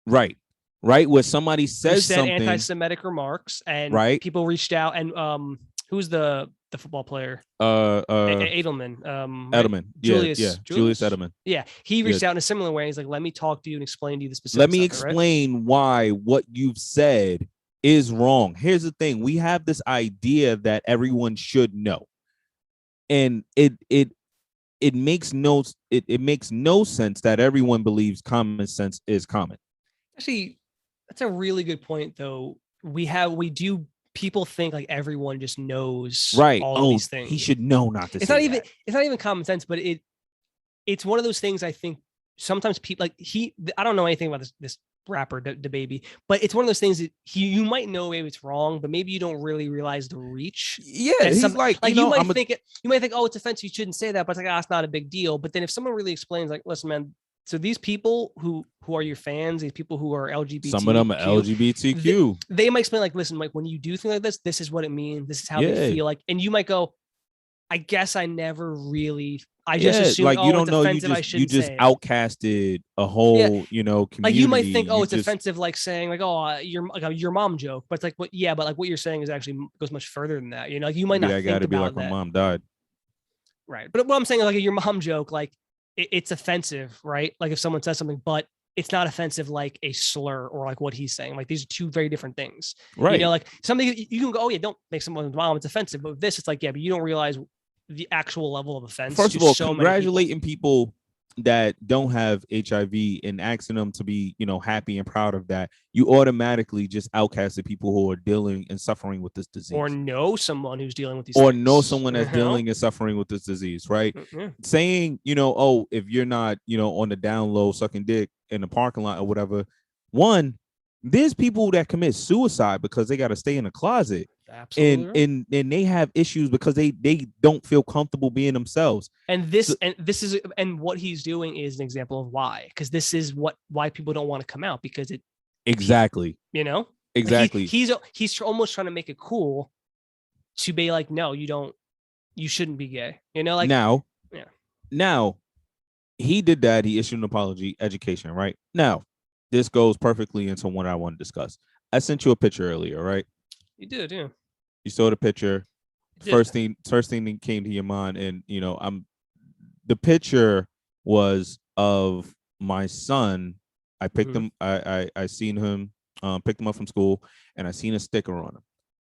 Right. Where somebody said something, anti-Semitic remarks, and people reached out, and who's the football player? Edelman. Edelman. Julius Edelman. Yeah, he reached out in a similar way. He's like, "Let me talk to you and explain to you the specifics." Let me explain why what you've said is wrong. Here's the thing: we have this idea that everyone should know, and it makes no sense that everyone believes common sense is common. Actually, that's a really good point, though. People think like everyone just knows all of these things. He should know not to. It's not even common sense, but it's one of those things. I think sometimes people like I don't know anything about this rapper, the baby, but it's one of those things that you might know maybe it's wrong, but maybe you don't really realize the reach. Yeah, he's you might think, oh, it's offensive, you shouldn't say that, but it's like, it's not a big deal. But then if someone really explains, like, listen, man, so these people who are your fans, these people who are LGBT, some of them are LGBTQ, they might explain, like, listen, like, when you do things like this is what it means. This is how they feel like, and you might go, I guess I never really. I just assume, like, you don't know. You just outcasted a whole, community. Like, you might think, it's offensive, like saying, like, oh, your mom joke, but it's like, but like what you're saying is actually goes much further than that. Like, you might not. I got to be like, my mom died. Right, but what I'm saying is, like, your mom joke, like, it's offensive, right? Like, if someone says something, but it's not offensive like a slur or like what he's saying. Like, these are two very different things, right? Like something you can go, oh yeah, don't make someone's mom, it's offensive. But with this, it's like, yeah, but you don't realize the actual level of offense. First of all, congratulating people that don't have HIV and asking them to be, happy and proud of that, you automatically just outcasted people who are dealing and suffering with this disease, or know someone who's dealing with these, or know someone that's dealing and suffering with this disease, right? Mm-hmm. Saying, oh, if you're not, on the down low sucking dick in the parking lot or whatever. One, there's people that commit suicide because they got to stay in a closet. Absolutely. Right. And they have issues because they don't feel comfortable being themselves. And what he's doing is an example of why, because this is why people don't want to come out, because it exactly, exactly. Like he's almost trying to make it cool to be like, no, you shouldn't be gay. Like now he did that. He issued an apology, education, right? Now, this goes perfectly into what I want to discuss. I sent you a picture earlier, right? You did, yeah. You saw the picture. First thing that came to your mind, and the picture was of my son. I picked him. I seen him. Picked him up from school, and I seen a sticker on him,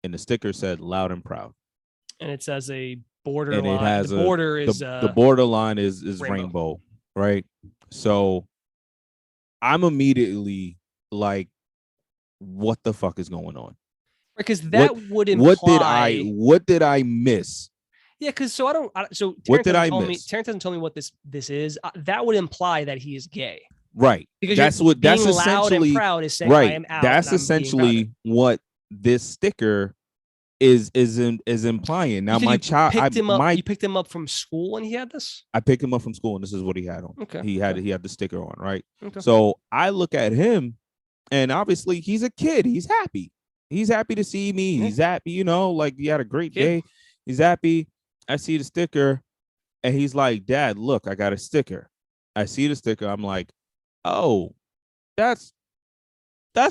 and the sticker said "Loud and Proud." And it says a borderline. And it has the border is the borderline is rainbow, right? So I'm immediately like, what the fuck is going on? Because that would imply what did I miss? Yeah, because so what did I miss? Terrance doesn't tell me what this is. That would imply that he is gay, right? Because that's essentially loud and proud is saying right. I am out. That's essentially what this sticker is implying. Now my child, you picked him up from school when he had this. I picked him up from school, and this is what he had on. Okay, he had the sticker on, right? Okay. So I look at him, and obviously he's a kid. He's happy. He's happy to see me. He's happy, like he had a great day. He's happy. I see the sticker, and he's like, "Dad, look, I got a sticker." I see the sticker. I'm like, "Oh, that's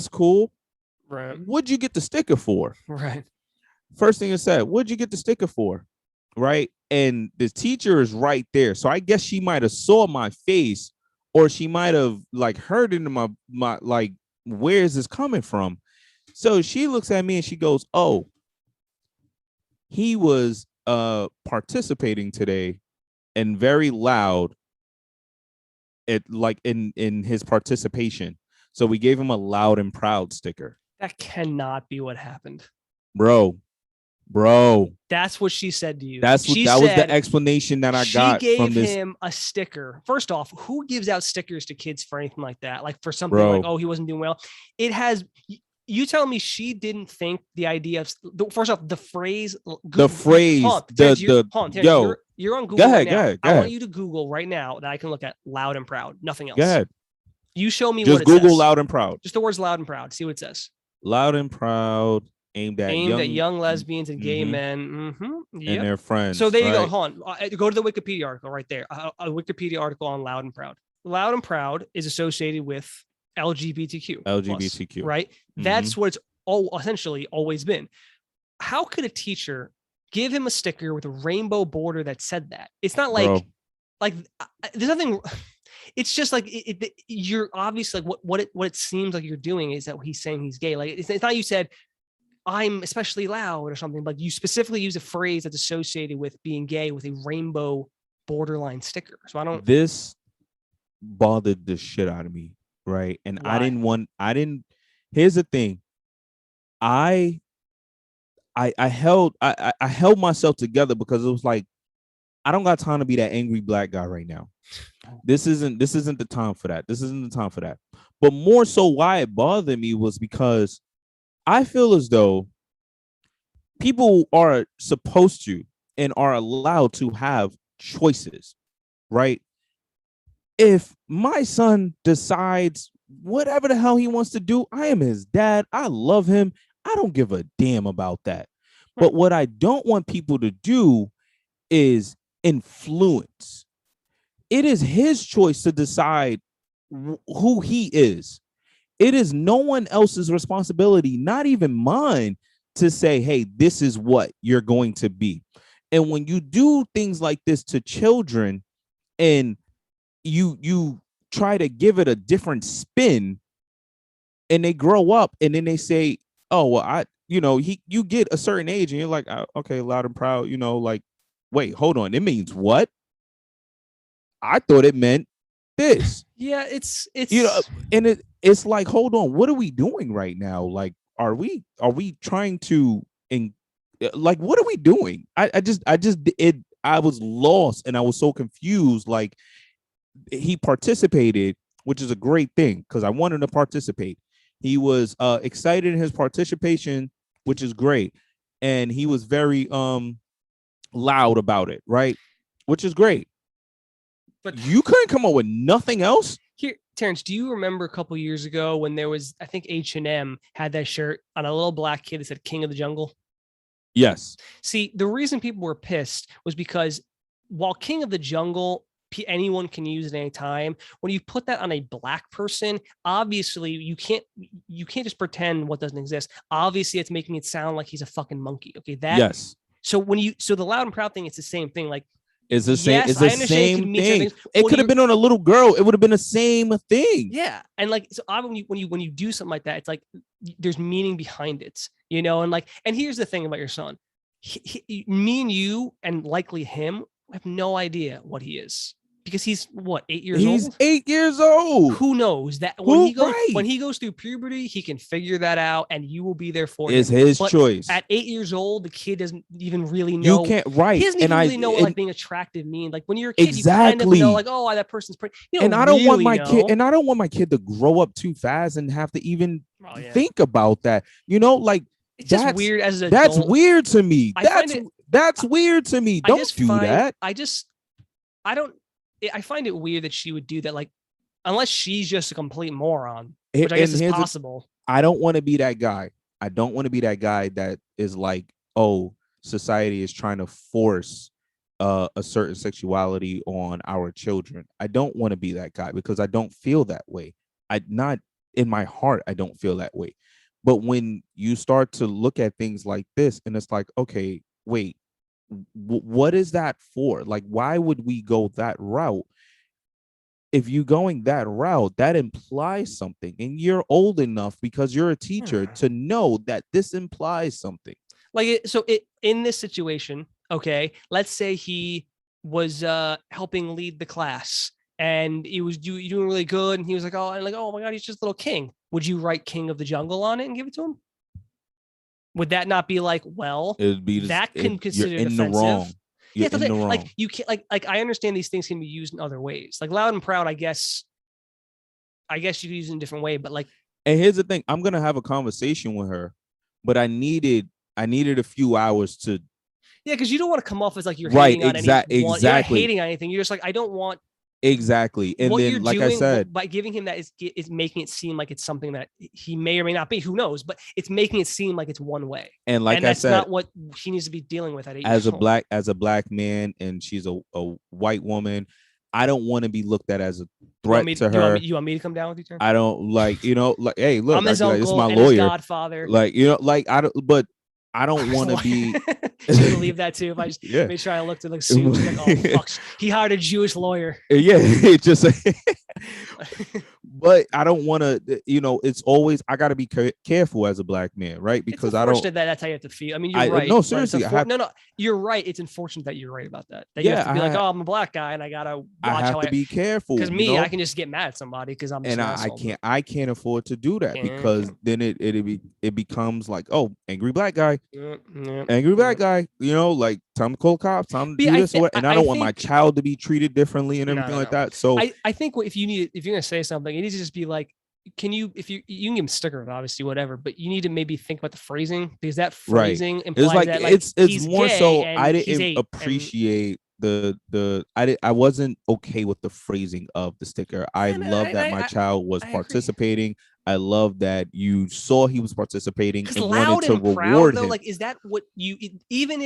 cool. Right. What'd you get the sticker for?" Right. First thing it said, "What'd you get the sticker for?" Right. And the teacher is right there. So I guess she might have saw my face, or she might have like heard into my like, where is this coming from? So she looks at me and she goes, "Oh, he was participating today and very loud in his participation. So we gave him a loud and proud sticker." That cannot be what happened. Bro. That's what she said to you. That was the explanation that I got from this. She gave him a sticker. First off, who gives out stickers to kids for anything like that? Like for something like, oh, he wasn't doing well. It has... You tell me she didn't think the idea of first off the phrase you're on Google. Go ahead, right now. Go ahead. I want you to Google right now that I can look at loud and proud. Nothing else. Go ahead. You show me just what it Google says. Loud and Proud. Just the words loud and proud. See what it says. Loud and proud, aimed at young lesbians and gay men and their friends. So there you go. Hold on. Go to the Wikipedia article right there. A Wikipedia article on Loud and Proud. Loud and Proud is associated with LGBTQ. Right. That's what it's essentially always been. How could a teacher give him a sticker with a rainbow border that said that? It's not like there's nothing. It's just like you're obviously like what it seems like you're doing is that he's saying he's gay. Like it's not you said I'm especially loud or something, but you specifically use a phrase that's associated with being gay with a rainbow borderline sticker. So this bothered the shit out of me, right? And why? Here's the thing. I held myself together because it was like, I don't got time to be that angry black guy right now. This isn't the time for that. This isn't the time for that. But more so why it bothered me was because I feel as though people are supposed to and are allowed to have choices, right? If my son decides whatever the hell he wants to do, I am his dad. I love him. I don't give a damn about that. But what I don't want people to do is influence. It is his choice to decide who he is. It is no one else's responsibility, not even mine, to say, hey, this is what you're going to be. And when you do things like this to children and you try to give it a different spin and they grow up and then they say, oh, well, you get a certain age and you're like, okay, loud and proud, like, wait, hold on. It means what? I thought it meant this. Yeah, it's and it's like, hold on, what are we doing right now? Like, are we trying to like, what are we doing? I was lost and I was so confused. Like, he participated, which is a great thing because I wanted him to participate. He was excited in his participation, which is great. and he was very loud about it, right? Which is great. But You couldn't come up with nothing else? here, Terrance, do you remember a couple years ago when there was, I think H&M had that shirt on a little black kid that said King of the Jungle? Yes. See, the reason people were pissed was because while King of the Jungle, anyone can use at any time, when you put that on a black person, obviously you can't just pretend what doesn't exist. Obviously, it's making it sound like he's a fucking monkey. Okay, Yes. So the loud and proud thing, it's the same thing. Like, it's the same. Yes, it's the I understand it same could mean thing. certain things. It Well, could have been on a little girl. It would have been the same thing. Yeah, and like, so when you do something like that, it's like there's meaning behind it, you know. And like, and here's the thing about your son: me and you, and likely him, have no idea what he is. Because he's what, 8 years old? He's 8 years old. Who knows that when he goes through puberty, he can figure that out, and you will be there for him. It's his choice. At 8 years old, the kid doesn't even really know. You can't right. He doesn't even really know what like being attractive means. Like when you're a kid, exactly. You kind of know like, oh, that person's pretty. You don't and I don't really want my know. kid, and I don't want my kid to grow up too fast and have to even think about that. You know, like it's just weird as an adult. That's weird to me. That's weird to me. Don't do that. I find it weird that she would do that. Like, unless she's just a complete moron, which I guess is possible. I don't want to be that guy. I don't want to be that guy that is like, oh, society is trying to force a certain sexuality on our children. I don't want to be that guy because I don't feel that way. Not in my heart, I don't feel that way. But when you start to look at things like this, and it's like, okay, wait, what is that for? Like, why would we go that route? If you're going that route, that implies something, and you're old enough because you're a teacher to know that this implies something. Like, in this situation, okay, let's say he was helping lead the class, and he was doing really good, and he was like, oh my god, he's just a little king. Would you write King of the Jungle on it and give it to him? Would that not be like, well, that can consider in offensive? The wrong. Yeah, in the wrong. Like you can't like I understand these things can be used in other ways. Like loud and proud, I guess you could use it in a different way, but like. And here's the thing: I'm gonna have a conversation with her, but I needed a few hours to. Yeah, because you don't want to come off as like you're hating on anything. You're not hating on anything. You're just like, I don't want. Exactly. And then, like I said, by giving him that is making it seem like it's something that he may or may not be. Who knows? But it's making it seem like it's one way. And like I said, that's not what she needs to be dealing with at 8 years old. As a black man, and she's a white woman, I don't want to be looked at as a threat to her. You want me to come down with you, Terrance? I don't like, like, hey, look, I'm his uncle, this is my and lawyer, his godfather. like, like I don't, but I don't want to be. She believe that too. If I just made sure I looked at the suit, like, oh fuck, he hired a Jewish lawyer. Yeah, just. But I don't want to. It's always I got to be careful as a black man, right? Because I don't. That's how you have to feel. I mean, you're right. No, seriously, no, you're right. It's unfortunate that you're right about that. That you have to be like, oh, I'm a black guy, and I gotta watch how I be careful. Because I can just get mad at somebody because I'm. Just I can't afford to do that because then it becomes like, oh, angry black guy, angry black guy. Like time to call cops, time to do this, and I don't want my child to be treated differently and everything like that. So I think if you're gonna say something, it needs to just be like, can you, if you can give him a sticker, obviously, whatever, but you need to maybe think about the phrasing, because that phrasing implies it's like, that like it's more so I didn't appreciate I wasn't okay with the phrasing of the sticker. I love that my child was participating. I love that you saw he was participating and wanted to reward him. Like, is that what you, even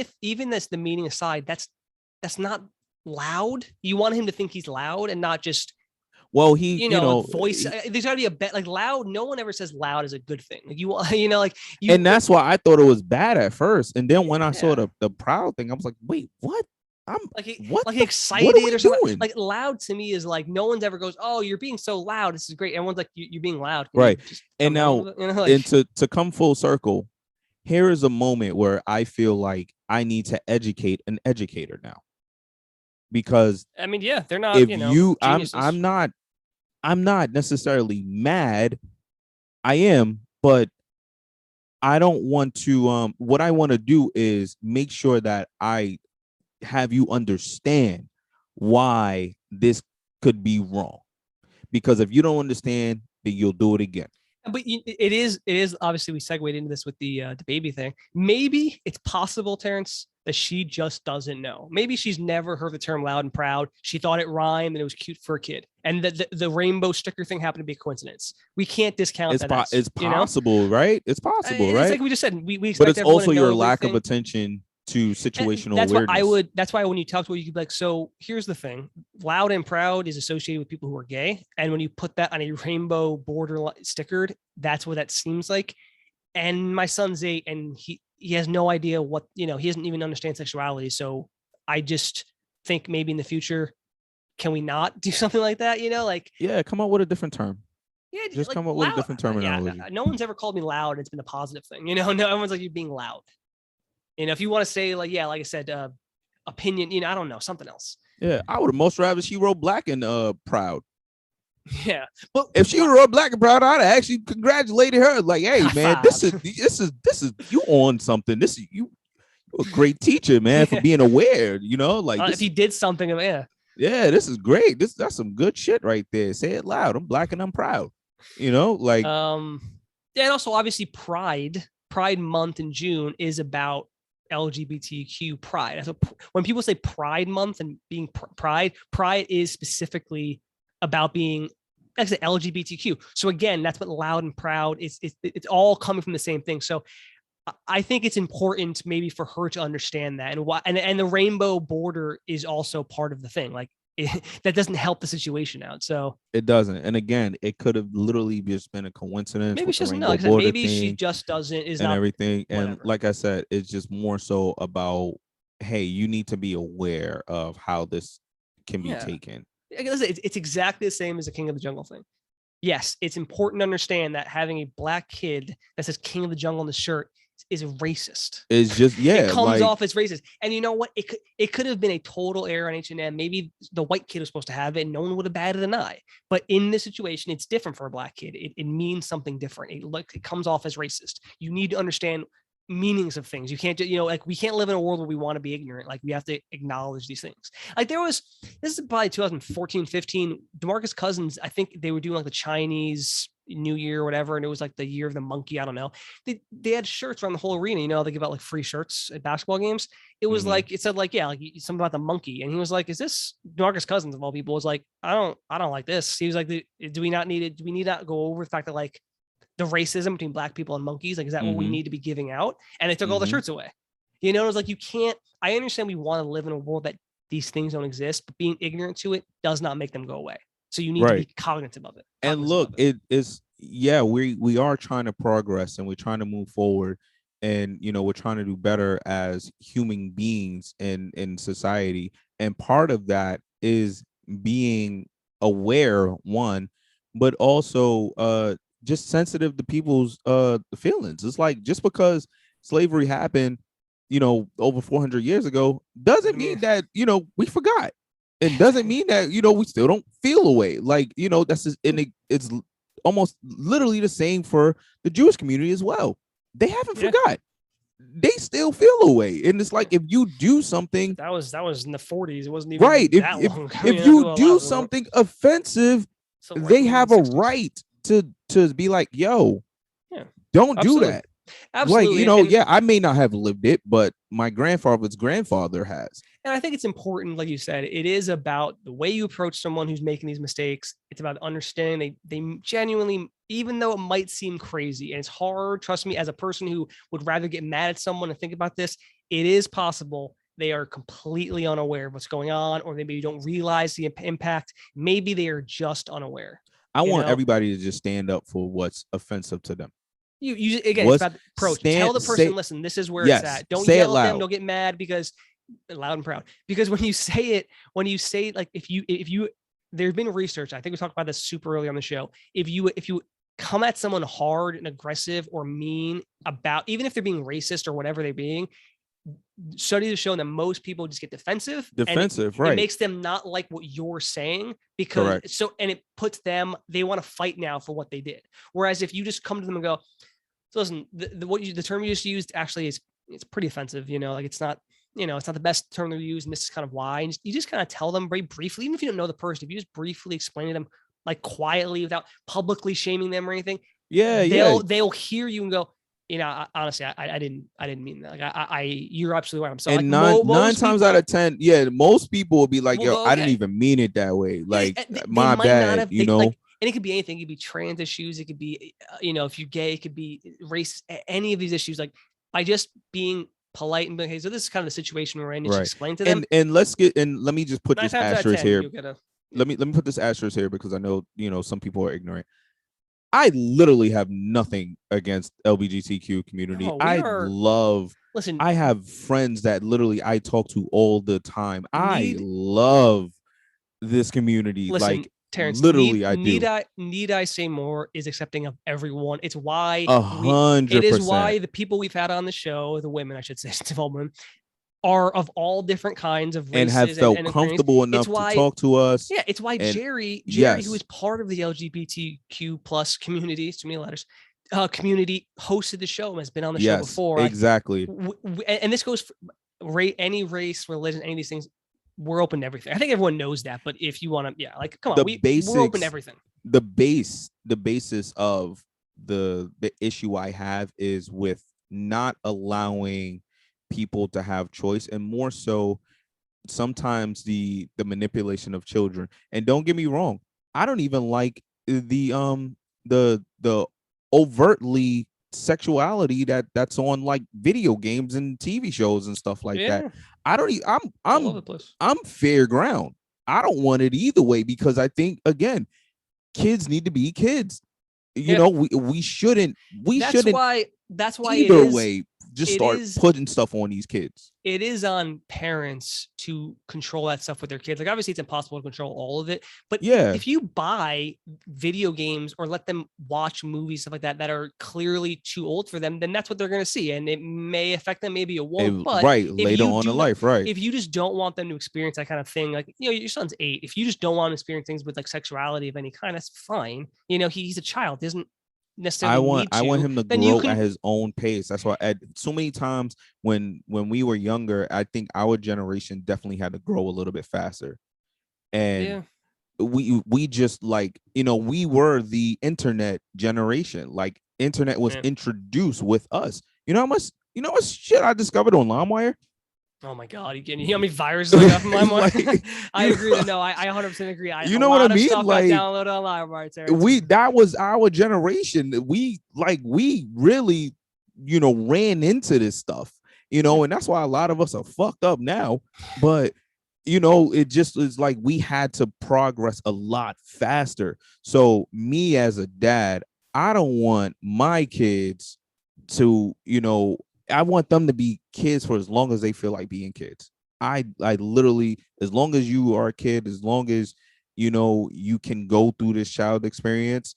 that's the meaning aside, that's not loud. You want him to think he's loud and not just. Well, he, voice. There's got to be a bet. Like loud. No one ever says loud is a good thing. Like and that's why I thought it was bad at first. And then when I saw the proud thing, I was like, wait, what? I'm excited or something. Like loud to me is like no one's ever goes, oh, you're being so loud. This is great. Everyone's like, you're being loud. Right. And now, and to come full circle, here is a moment where I feel like I need to educate an educator now. Because I mean, yeah, they're not. I'm not necessarily mad. I am, but I don't want to. What I want to do is make sure that I have you understand why this could be wrong. Because if you don't understand, then you'll do it again. But it is obviously we segued into this with the baby thing. Maybe it's possible, Terrance, that she just doesn't know. Maybe she's never heard the term loud and proud. She thought it rhymed and it was cute for a kid. And the rainbow sticker thing happened to be a coincidence. We can't discount that. It's possible, right? It's possible, right? It's like we just said. We expect but it's also your lack of attention to situational awareness. That's why when you talk to you could be like, so here's the thing: loud and proud is associated with people who are gay, and when you put that on a rainbow border stickered, that's what that seems like. And my son's 8, and he has no idea what, he doesn't even understand sexuality. So I just think maybe in the future, can we not do something like that? Come up with a different term. Yeah, just come up with a different terminology. Yeah, no one's ever called me loud. It's been a positive thing. No one's like, you being loud. If you want to say like I said, opinion, I don't know, something else. Yeah, I would have most rather she wrote black and proud. Yeah, but if she wrote black and proud, I'd actually congratulated her. Like, hey man, this is you on something. This is you a great teacher, man, for being aware. If you did something, yeah, this is great. That's some good shit right there. Say it loud. I'm black and I'm proud. Yeah, and also obviously Pride Month in June is about LGBTQ pride. So when people say Pride Month and being pride is specifically about being actually LGBTQ. So again, that's what loud and proud is. It's all coming from the same thing. So I think it's important maybe for her to understand that, and the rainbow border is also part of the thing. Like that doesn't help the situation out. So it doesn't. And again, it could have literally just been a coincidence. Maybe she doesn't know. Like I said, maybe she just doesn't and everything. Whatever. And like I said, it's just more so about, hey, you need to be aware of how this can be taken. It's exactly the same as the King of the Jungle thing. Yes, it's important to understand that having a black kid that says King of the Jungle on the shirt is racist. It's just it comes off as racist. And you know what? It could have been a total error on H&M. Maybe the white kid was supposed to have it and no one would have batted an eye. But in this situation, it's different for a black kid. It means something different. It comes off as racist. You need to understand meanings of things. You can't just, like we can't live in a world where we want to be ignorant. Like we have to acknowledge these things. Like this is probably 2014, 15, DeMarcus Cousins, I think they were doing like the Chinese New Year or whatever, and it was like the year of the monkey. I don't know. They had shirts around the whole arena. They give out like free shirts at basketball games. It was like it said like something about the monkey, and he was like, "Is this DeMarcus Cousins of all people?" Was like, "I don't like this." He was like, "Do we not need it? Do we need not go over the fact that like the racism between black people and monkeys? Like, is that what we need to be giving out?" And they took all the shirts away. It was like you can't. I understand we want to live in a world that these things don't exist, but being ignorant to it does not make them go away. So you need to be cognitive of it. And look, it is, we are trying to progress and we're trying to move forward, and we're trying to do better as human beings in society. And part of that is being aware, one, but also just sensitive to people's feelings. It's like just because slavery happened, over 400 years ago, doesn't mean that we forgot. It doesn't mean that, we still don't feel a way. Like, that's just, and it's almost literally the same for the Jewish community as well. They haven't forgot. They still feel a way. And it's like, if you do something that was in the 40s, it wasn't even right. If you do something offensive, they have a right to be like, yo, don't do that. Absolutely. Like, I may not have lived it, but my grandfather's grandfather has. And I think it's important, like you said, it is about the way you approach someone who's making these mistakes. It's about understanding they genuinely, even though it might seem crazy and it's hard, trust me, as a person who would rather get mad at someone and think about this, it is possible they are completely unaware of what's going on, or maybe you don't realize the impact. Maybe they are just unaware. I want everybody to just stand up for what's offensive to them. You again, it's about the approach. Tell the person, listen, this is where it's at. Don't yell at them. Don't get mad because loud and proud. Because when you say like if you there's been research. I think we talked about this super early on the show. If you come at someone hard and aggressive or mean about, even if they're being racist or whatever they're being, studies have shown that most people just get defensive, right? It makes them not like what you're saying because and it puts them, they want to fight now for what they did. Whereas if you just come to them and go, so listen, the term you just used actually it's pretty offensive, like it's not, it's not the best term to use, and this is kind of why. And you just kind of tell them very briefly, even if you don't know the person, if you just briefly explain to them like quietly without publicly shaming them or anything, Yeah, they'll hear you and go, honestly, I didn't mean that. Like you're absolutely right. I'm sorry. And Like, nine times out of 10, yeah, most people will be like, will yo, go, I didn't okay. even mean it that way. Like, They my might bad, not have, you know? like, and it could be anything. It could be trans issues. It could be, if you're gay, it could be race, any of these issues. Like, by just being polite and being, hey, so this is kind of the situation we're in. And Right. explain to them. And let me just put 9 this times out of asterisk 10, here. you'll get a, Let me put this asterisk here because I know, some people are ignorant. I literally have nothing against LGBTQ community. No, listen, I have friends that literally I talk to all the time. I love this community. Listen, like, Terrance, literally, I do. Need I say more is accepting of everyone. It's why 100%. It is why the people we've had on the show, the women, I should say, all women, are of all different kinds of races and have felt and comfortable enough to talk to us. Yeah, it's why Jerry, yes, who is part of the LGBTQ plus community, too many letters, community, hosted the show and has been on the show before. Exactly. And this goes for any race, religion, any of these things. We're open to everything. I think everyone knows that. But if you want to, come on, we're open to everything. The basis of the issue I have is with not allowing people to have choice, and more so sometimes the manipulation of children. And don't get me wrong, I don't even like the overtly sexuality that's on like video games and TV shows and stuff like that. I don't I'm fair ground. I don't want it either way, because I think, again, kids need to be kids. We shouldn't that's why either way just start putting stuff on these kids. It is on parents to control that stuff with their kids. Like, obviously it's impossible to control all of it, but if you buy video games or let them watch movies, stuff like that are clearly too old for them, then that's what they're going to see. And it may affect them, maybe it won't, but later on in life, right? If you just don't want them to experience that kind of thing, like, your son's 8, if you just don't want to experience things with like sexuality of any kind, that's fine. He's a child, isn't necessarily I want him to grow at his own pace. That's why so many times when we were younger, I think our generation definitely had to grow a little bit faster. And we just, like, we were the internet generation. Like, internet was introduced with us. You know how much shit I discovered on LimeWire? Oh my God! You know how many viruses I got from LimeWire? I agree. I 100% agree. You know what I mean? Like, download on LimeWire. That was our generation. We really, ran into this stuff. And that's why a lot of us are fucked up now. But it just is like we had to progress a lot faster. So me as a dad, I don't want my kids to, I want them to be kids for as long as they feel like being kids. I literally, as long as you are a kid, as long as, you can go through this child experience,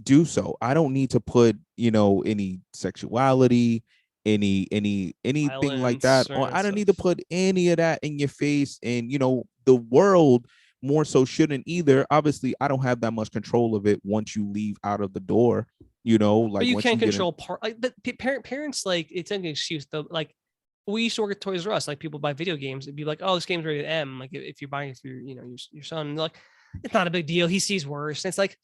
do so. I don't need to put, any sexuality, anything violence, like that. Or I don't need to put any of that in your face. And, the world more so shouldn't either. Obviously, I don't have that much control of it once you leave out of the door. Like, but you can't control part, like, but parents, like, it's an excuse though. Like, we used to work at Toys R Us, like, people buy video games, it'd be like, oh, this game's rated M. Like, if you're buying it for your son, like, it's not a big deal, he sees worse. And it's like,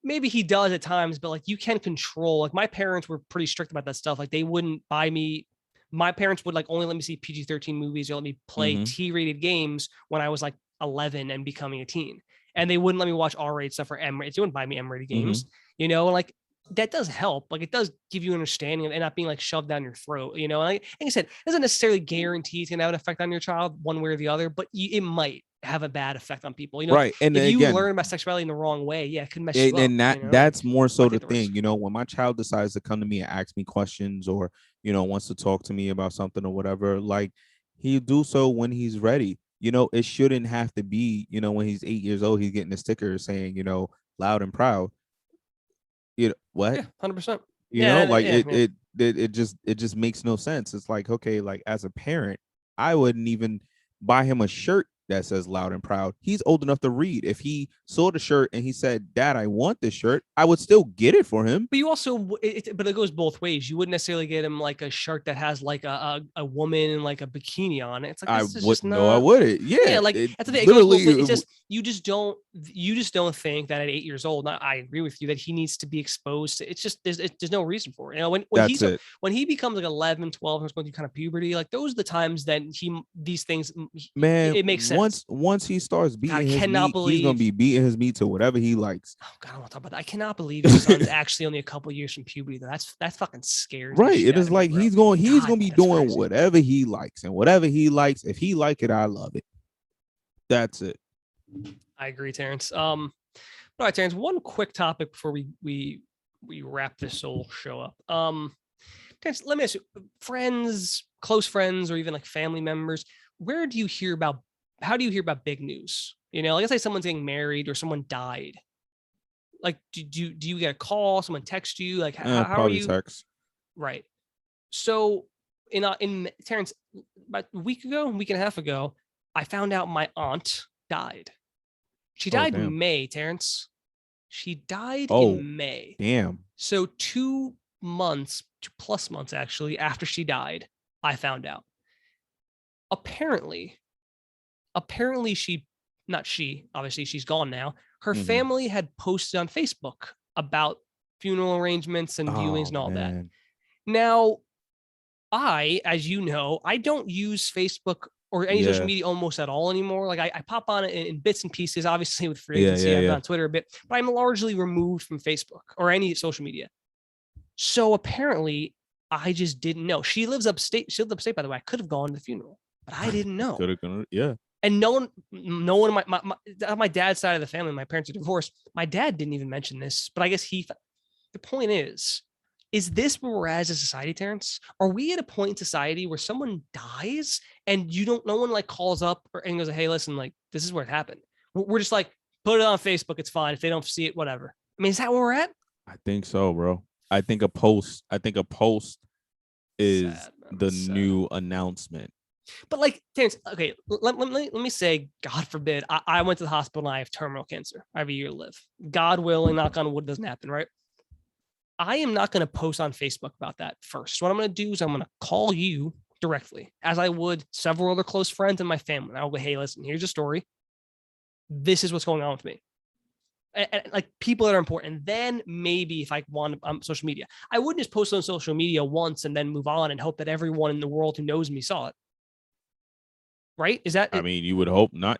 maybe he does at times, but like, you can control. Like, my parents were pretty strict about that stuff. Like, they wouldn't buy me. My parents would, like, only let me see PG-13 movies or let me play T-rated games when I was like 11 and becoming a teen, and they wouldn't let me watch R-rated stuff or M-rated. They wouldn't buy me M-rated games, and like, that does help. Like, it does give you understanding and not being like shoved down your throat, and like I said, it doesn't necessarily guarantee it's gonna have an effect on your child one way or the other, but it might have a bad effect on people, right? And if you again, learn about sexuality in the wrong way, it can mess you up. And that's more so the thing, when my child decides to come to me and ask me questions, or wants to talk to me about something or whatever, like, he'll do so when he's ready. It shouldn't have to be, when he's 8 years old, he's getting a sticker saying, loud and proud. What? Yeah, 100%. It just makes no sense. It's like, okay, like, as a parent, I wouldn't even buy him a shirt that says loud and proud. He's old enough to read. If he saw the shirt and he said, Dad, I want this shirt, I would still get it for him. But you also, but it goes both ways. You wouldn't necessarily get him like a shirt that has like a woman in like a bikini on it. It's like, I wouldn't know. I wouldn't. Yeah, like it, that's the thing. literally, It's just you just don't think that at 8 years old. I agree with you that he needs to be exposed to. It's just there's no reason for it. You know, when he becomes like 11, 12, and is going through kind of puberty, like those are the times that these things. Man, it makes sense. Once he starts beating his meat, believe he's gonna be beating his meat to whatever he likes. Oh God, I don't want to talk about that. I cannot believe your son's actually only a couple of years from puberty. Though that's fucking scary. Right. It is like he's gonna be doing crazy. Whatever he likes, and whatever he likes. If he like it, I love it. That's it. I agree, Terrance. All right, Terrance. One quick topic before we wrap this whole show up. Terrance, let me ask you, friends, close friends, or even like family members, how do you hear about big news? You know, like let's say someone's getting married or someone died. Like, do you get a call? Someone text you? Like, how are you? Text. Right. So, in Terrance, about a week and a half ago, I found out my aunt died. She died in May, Terrance. She died in May. Damn. So 2 months, 2+ months actually, after she died, I found out. Apparently obviously she's gone now. Her family had posted on Facebook about funeral arrangements and viewings and all that. Now, as you know, I don't use Facebook or any social media almost at all anymore. Like I pop on it in bits and pieces, obviously with free agency. I'm on Twitter a bit, but I'm largely removed from Facebook or any social media. So apparently I just didn't know. She lives upstate. She lived upstate, by the way. I could have gone to the funeral, but I didn't know. Could have gone, yeah. And no one on my dad's side of the family, my parents are divorced. My dad didn't even mention this, but I guess the point is this where we're at as a society, Terrance? Are we at a point in society where someone dies and no one like calls up and goes, hey, listen, like this is where it happened. We're just like, put it on Facebook. It's fine. If they don't see it, whatever. I mean, is that where we're at? I think so, bro. I think a post is the new announcement. But like, Terrance, okay, let me say, God forbid, I went to the hospital and I have terminal cancer. I have a year to live. God willing, knock on wood, doesn't happen, right? I am not going to post on Facebook about that first. What I'm going to do is I'm going to call you directly, as I would several other close friends in my family. I'll go, hey, listen, here's a story. This is what's going on with me. And like people that are important. And then maybe if I want on social media, I wouldn't just post on social media once and then move on and hope that everyone in the world who knows me saw it. Right? Is that? I mean, you would hope not.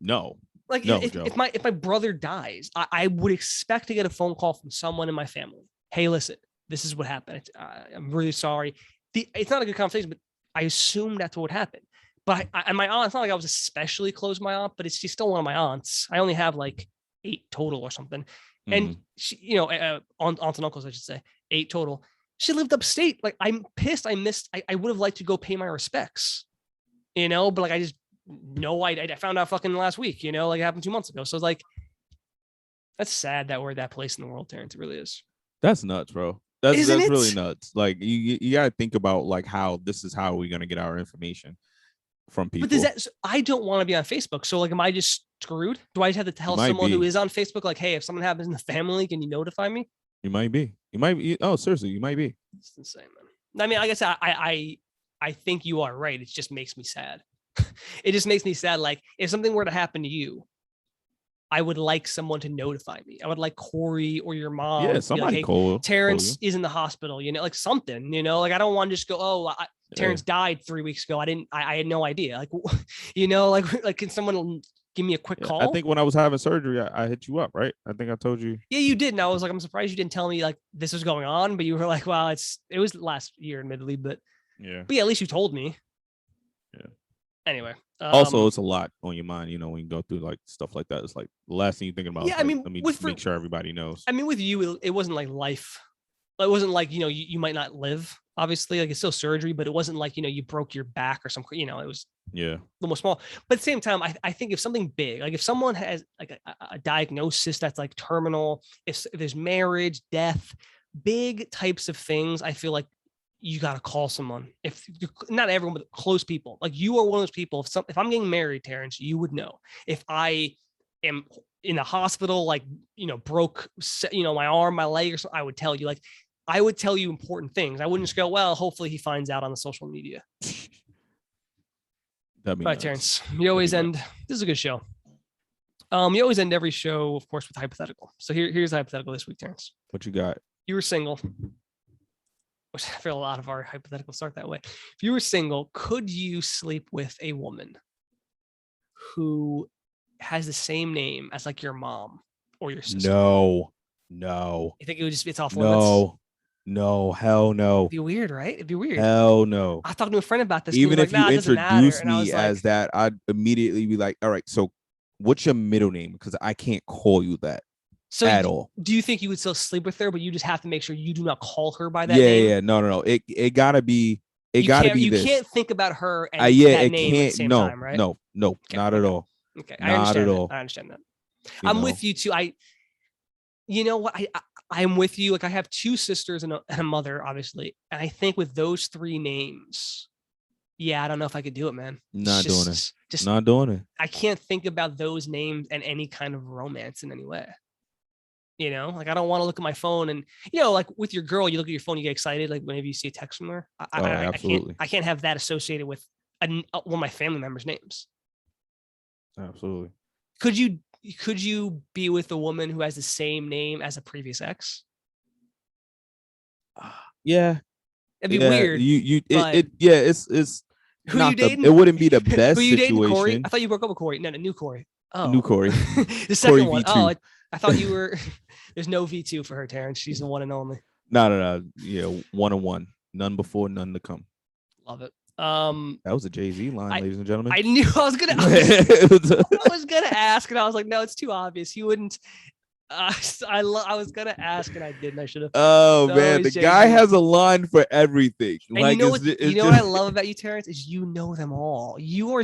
No. Like no, if my brother dies, I would expect to get a phone call from someone in my family. Hey, listen, this is what happened. I'm really sorry. It's not a good conversation, but I assume that's what would happen. But and my aunt, it's not like I was especially close to my aunt, but she's still one of my aunts. I only have like 8 total or something. And she, aunts and uncles, I should say, 8 total. She lived upstate. Like I'm pissed. I would have liked to go pay my respects, but like I just I found out fucking last week, like it happened 2 months ago. So it's like, that's sad that we're at that place in the world, Terrance. It really is. That's nuts, bro. That's really nuts. Like you gotta think about like how we're gonna get our information from people. But I don't want to be on Facebook. So like, am I just screwed? Do I just have to tell someone who is on Facebook, like, hey, if something happens in the family, can you notify me? You might be. Oh, seriously, you might be. It's insane, man. I mean, I guess I think you are right. It just makes me sad. It just makes me sad. Like if something were to happen to you, I would like someone to notify me. I would like Corey or your mom. Yeah, somebody call. Terrance is in the hospital, like something, like I don't want to just go, Terrance died 3 weeks ago. I had no idea. Like, like can someone give me a quick call? I think when I was having surgery, I hit you up, right? I think I told you. Yeah, you did. And I was like, I'm surprised you didn't tell me like this was going on, but you were like, well, it was last year, admittedly, but yeah, at least you told me. Yeah. Anyway. Also, it's a lot on your mind, when you go through like stuff like that. It's like the last thing you're thinking about. Yeah, I mean, let me make sure everybody knows. I mean, with you, it wasn't like life. It wasn't like, you might not live, obviously, like it's still surgery, but it wasn't like, you broke your back or something, it was a little more small. But at the same time, I think if something big, like if someone has like a diagnosis that's like terminal, if there's marriage, death, big types of things, I feel like you got to call someone. If not everyone, but close people, like you are one of those people. If I'm getting married, Terrance, you would know. If I am in the hospital, like, broke, my arm, my leg or something, I would tell you, like, I would tell you important things. I wouldn't just go, well, hopefully he finds out on the social media. That'd be All right, nuts. Terrance, you always end, this is a good show. You always end every show, of course, with hypothetical. So here's a hypothetical this week, Terrance. What you got? You were single, which I feel a lot of our hypotheticals start that way. If you were single, could you sleep with a woman who has the same name as like your mom or your sister? No. You think it would just be, it's off limits? No, hell no. It'd be weird, right? It'd be weird. Hell no. I was talking to a friend about this. Even if you introduce me me as that, I'd immediately be like, all right, so what's your middle name? Because I can't call you that at all. Do you think you would still sleep with her, but you just have to make sure you do not call her by that name? Yeah. No. It gotta be. It gotta be this. You can't think about her and that name can't. at the same No, time, right? no, not at all. Okay, not at all. I understand that. I'm with you too. You know what? I'm with you. Like, I have two sisters and a mother, obviously, and I think with those three names, yeah, I don't know if I could do it, man. Not doing it. I can't think about those names and any kind of romance in any way. Like, I don't want to look at my phone and, like with your girl, you look at your phone, you get excited, like whenever you see a text from her. Absolutely. I can't have that associated with one of my family members' names. Absolutely. Could you be with a woman who has the same name as a previous ex? Yeah. It'd be weird. It's who you dating? It wouldn't be the best who you situation. Dating, Corey? I thought you broke up with Corey. No, new Corey. Oh, new Corey. The second Corey one. V2. Oh, I thought you were. There's no V2 for her, Terrance. She's the one and only. No. Yeah, 1-on-1. None before, none to come. Love it. That was a Jay-Z line, ladies and gentlemen. I knew I was gonna. I was gonna ask, and I was like, no, it's too obvious. He wouldn't. I was gonna ask, and I didn't. I should have. Oh man, the guy has a line for everything. And what I love about you, Terrance, is you know them all. You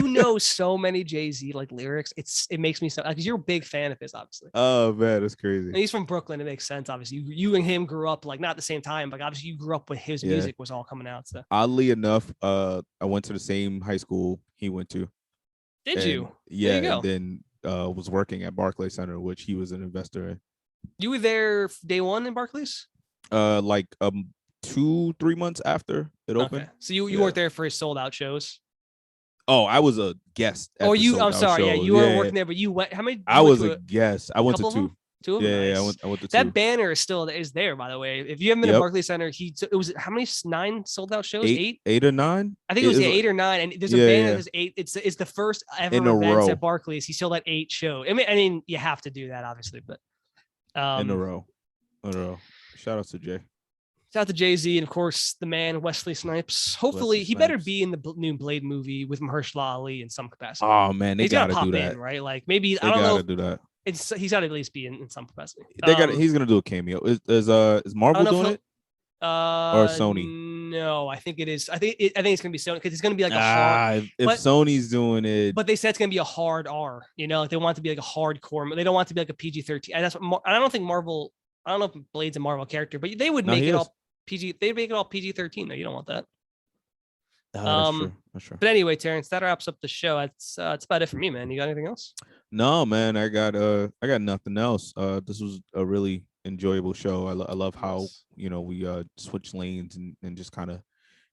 know so many Jay-Z like lyrics. It makes me so, because you're a big fan of his, obviously. Oh man, that's crazy. And he's from Brooklyn. It makes sense, obviously. You and him grew up like not at the same time, but obviously you grew up with his music was all coming out. So oddly enough, I went to the same high school he went to. Did you? Yeah, and then was working at Barclays Center, which he was an investor in. You were there day one in Barclays? Like 2-3 months after it opened. Okay. So you weren't there for his sold out shows? Oh, I was a guest. I'm sorry. Yeah, you were working there, but you went. How many? I was a guest. I went to 2. Two of them? Yeah, nice. I went to 2. That banner is there, by the way. If you haven't been to Barclays Center, it was how many 9 sold out shows? 8 or 9? I think it was 8 or 9. And there's a banner that's 8. It's the first ever events at Barclays. He sold out 8 shows. I mean, you have to do that, obviously, but in a row. Shout out to Jay. Shout out to Jay-Z and of course the man Wesley Snipes. Hopefully he better be in the new Blade movie with Mahershala Ali in some capacity. Oh man, they gotta pop do that, right? Like maybe I don't know. Do that. He's got to at least be in some capacity. He's gonna do a cameo. Is Marvel doing it? Or Sony? No, I think it is. I think it's gonna be Sony because it's gonna be like a hard. If Sony's doing it, but they said it's gonna be a hard R. Like they want it to be like a hardcore. They don't want it to be like a PG-13. And that's what I don't think Marvel. I don't know if Blade's a Marvel character, but they would make it all PG. They make it all PG-13 though. You don't want that. That's true. But anyway, Terrance, that wraps up the show. That's about it for me, man. You got anything else? No, man. I got nothing else. This was a really enjoyable show. I love how we switch lanes and just kind of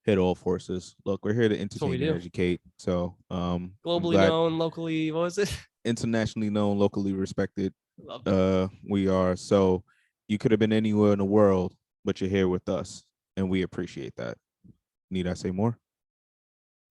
hit all forces. Look, we're here to entertain and educate. So globally known, locally, what was it? Internationally known, locally respected. Love that. We are. So you could have been anywhere in the world, but you're here with us, and we appreciate that. Need I say more?